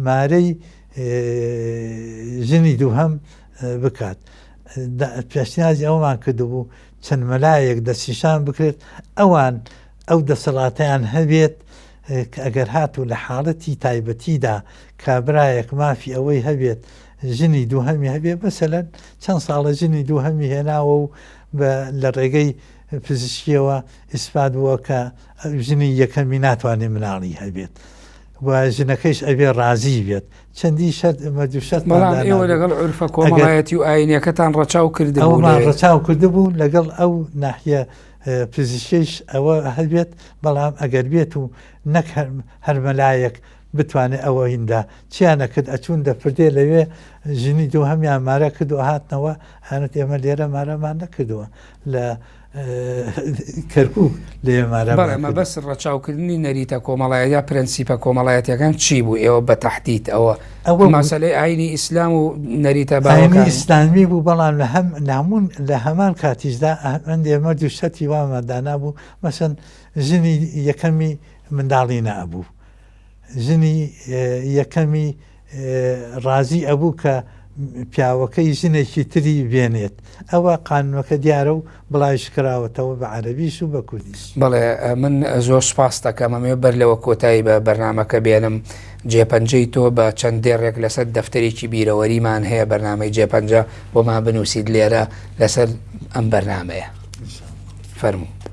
مارەی ژنی دووهەم بکات. پێشنیازی ئەومان کردبوو چەند مەلایەک دەستنیشان بکرێت ئەوان ئەو دەسەڵاتیان هەبێت کە ئەگەر هاتوو لە حاڵەتی تایبەتیدا کابرایەک مافی ئەوەی هەبێت ژنی دووهەمی هەبێت بەسەلەن چەند ساڵە ژنی دووهەمی هێناوە و لە ڕێگەی پزیشکیەوە ئیسپات بووە کە ژنی یەکەمی ناتوانێت مناڵی هەبێت و ژنەکەیش ئەبێ ڕازی بێت چەندی مەجوشەت ئێوە لەگەڵ عورفە کۆمەڵایەتی و ئاینەکەتان ڕەچاو کردبوو ڕەچاو کردبوو لەگەڵ ئەو ناحیە پزیشکیش ئەوە هەبێت بەڵام ئەگەر بێت و نەک هەرمەلایەک بتوانێت ئەوە هیندا چیانە کرد ئەچوون دەپردێ لەوێ ژنی دووهەمیان مارە کردو هاتنەوە هەنت ئێمە لێرە مارەمان نەکردووە لە کەرکوو لێمە بەس ڕەچاوکردنی نەریتە کۆمەڵایەت یا پرەنسیپە کۆمەڵایەتەکان چی بوو ئێوە بە تەحدید ئەوە مەسەلەی ئاینی ئیسلام و نەریتە باینی ئیسلامی بوو بەڵام لە نامون لە هەمان کاتیشدا هەندێ مەرج و شەتی وامەدانا بوو مەسەن ژنی یەکەمی منداڵی نەبوو ژنی یەکەمی ڕازی ئەبوو کە پیاوەکەی ژنێکی تری بێنێت ئەوە قانونەکە دیارە و بڵاویش کراوەتەوە بە عەرەبیش و بە کوردیش. بەڵێ من زۆر سپاس دەکەم ئەمێ بەر لەوە کۆتایی بە بەرنامەکە بێنم جێپەنجەی تۆ بە چەند دێڕێک لەسەر دەفتەرێکی بیرەوەریمان هەیە بەرنامەی جێپەنجە بۆمان بنووسیت لێرە لەسەر ئەم بەرنامەیە فەرموو.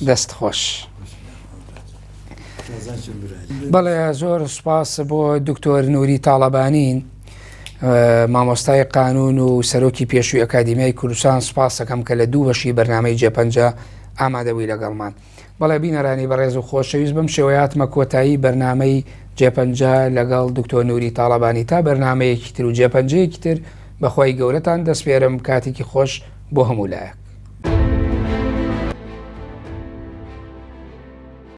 دەست خۆش. بەڵێ زۆر سوپاس بۆ دکتۆر نووری تاڵەبانین مامۆستای قانون و سەرۆکی پێشووی ئەکادیمیای کوردستان سوپاس دەکەم کە لە دوو بەشی بەرنامەی جێپەنجە ئامادەبووی لەگەڵمان. بەڵێ بینەرانی بەڕێز و خۆشەویست بم شێوەیاتمە کۆتایی بەرنامەی جێپەنجە لەگەڵ دکتۆر نووری تاڵەبانی تا بەرنامەیەکی تر و جێپەنجەیەکی تر بەخوای گەورەتان دەسپێرم کاتێکی خۆش بۆ هەموو لایەک.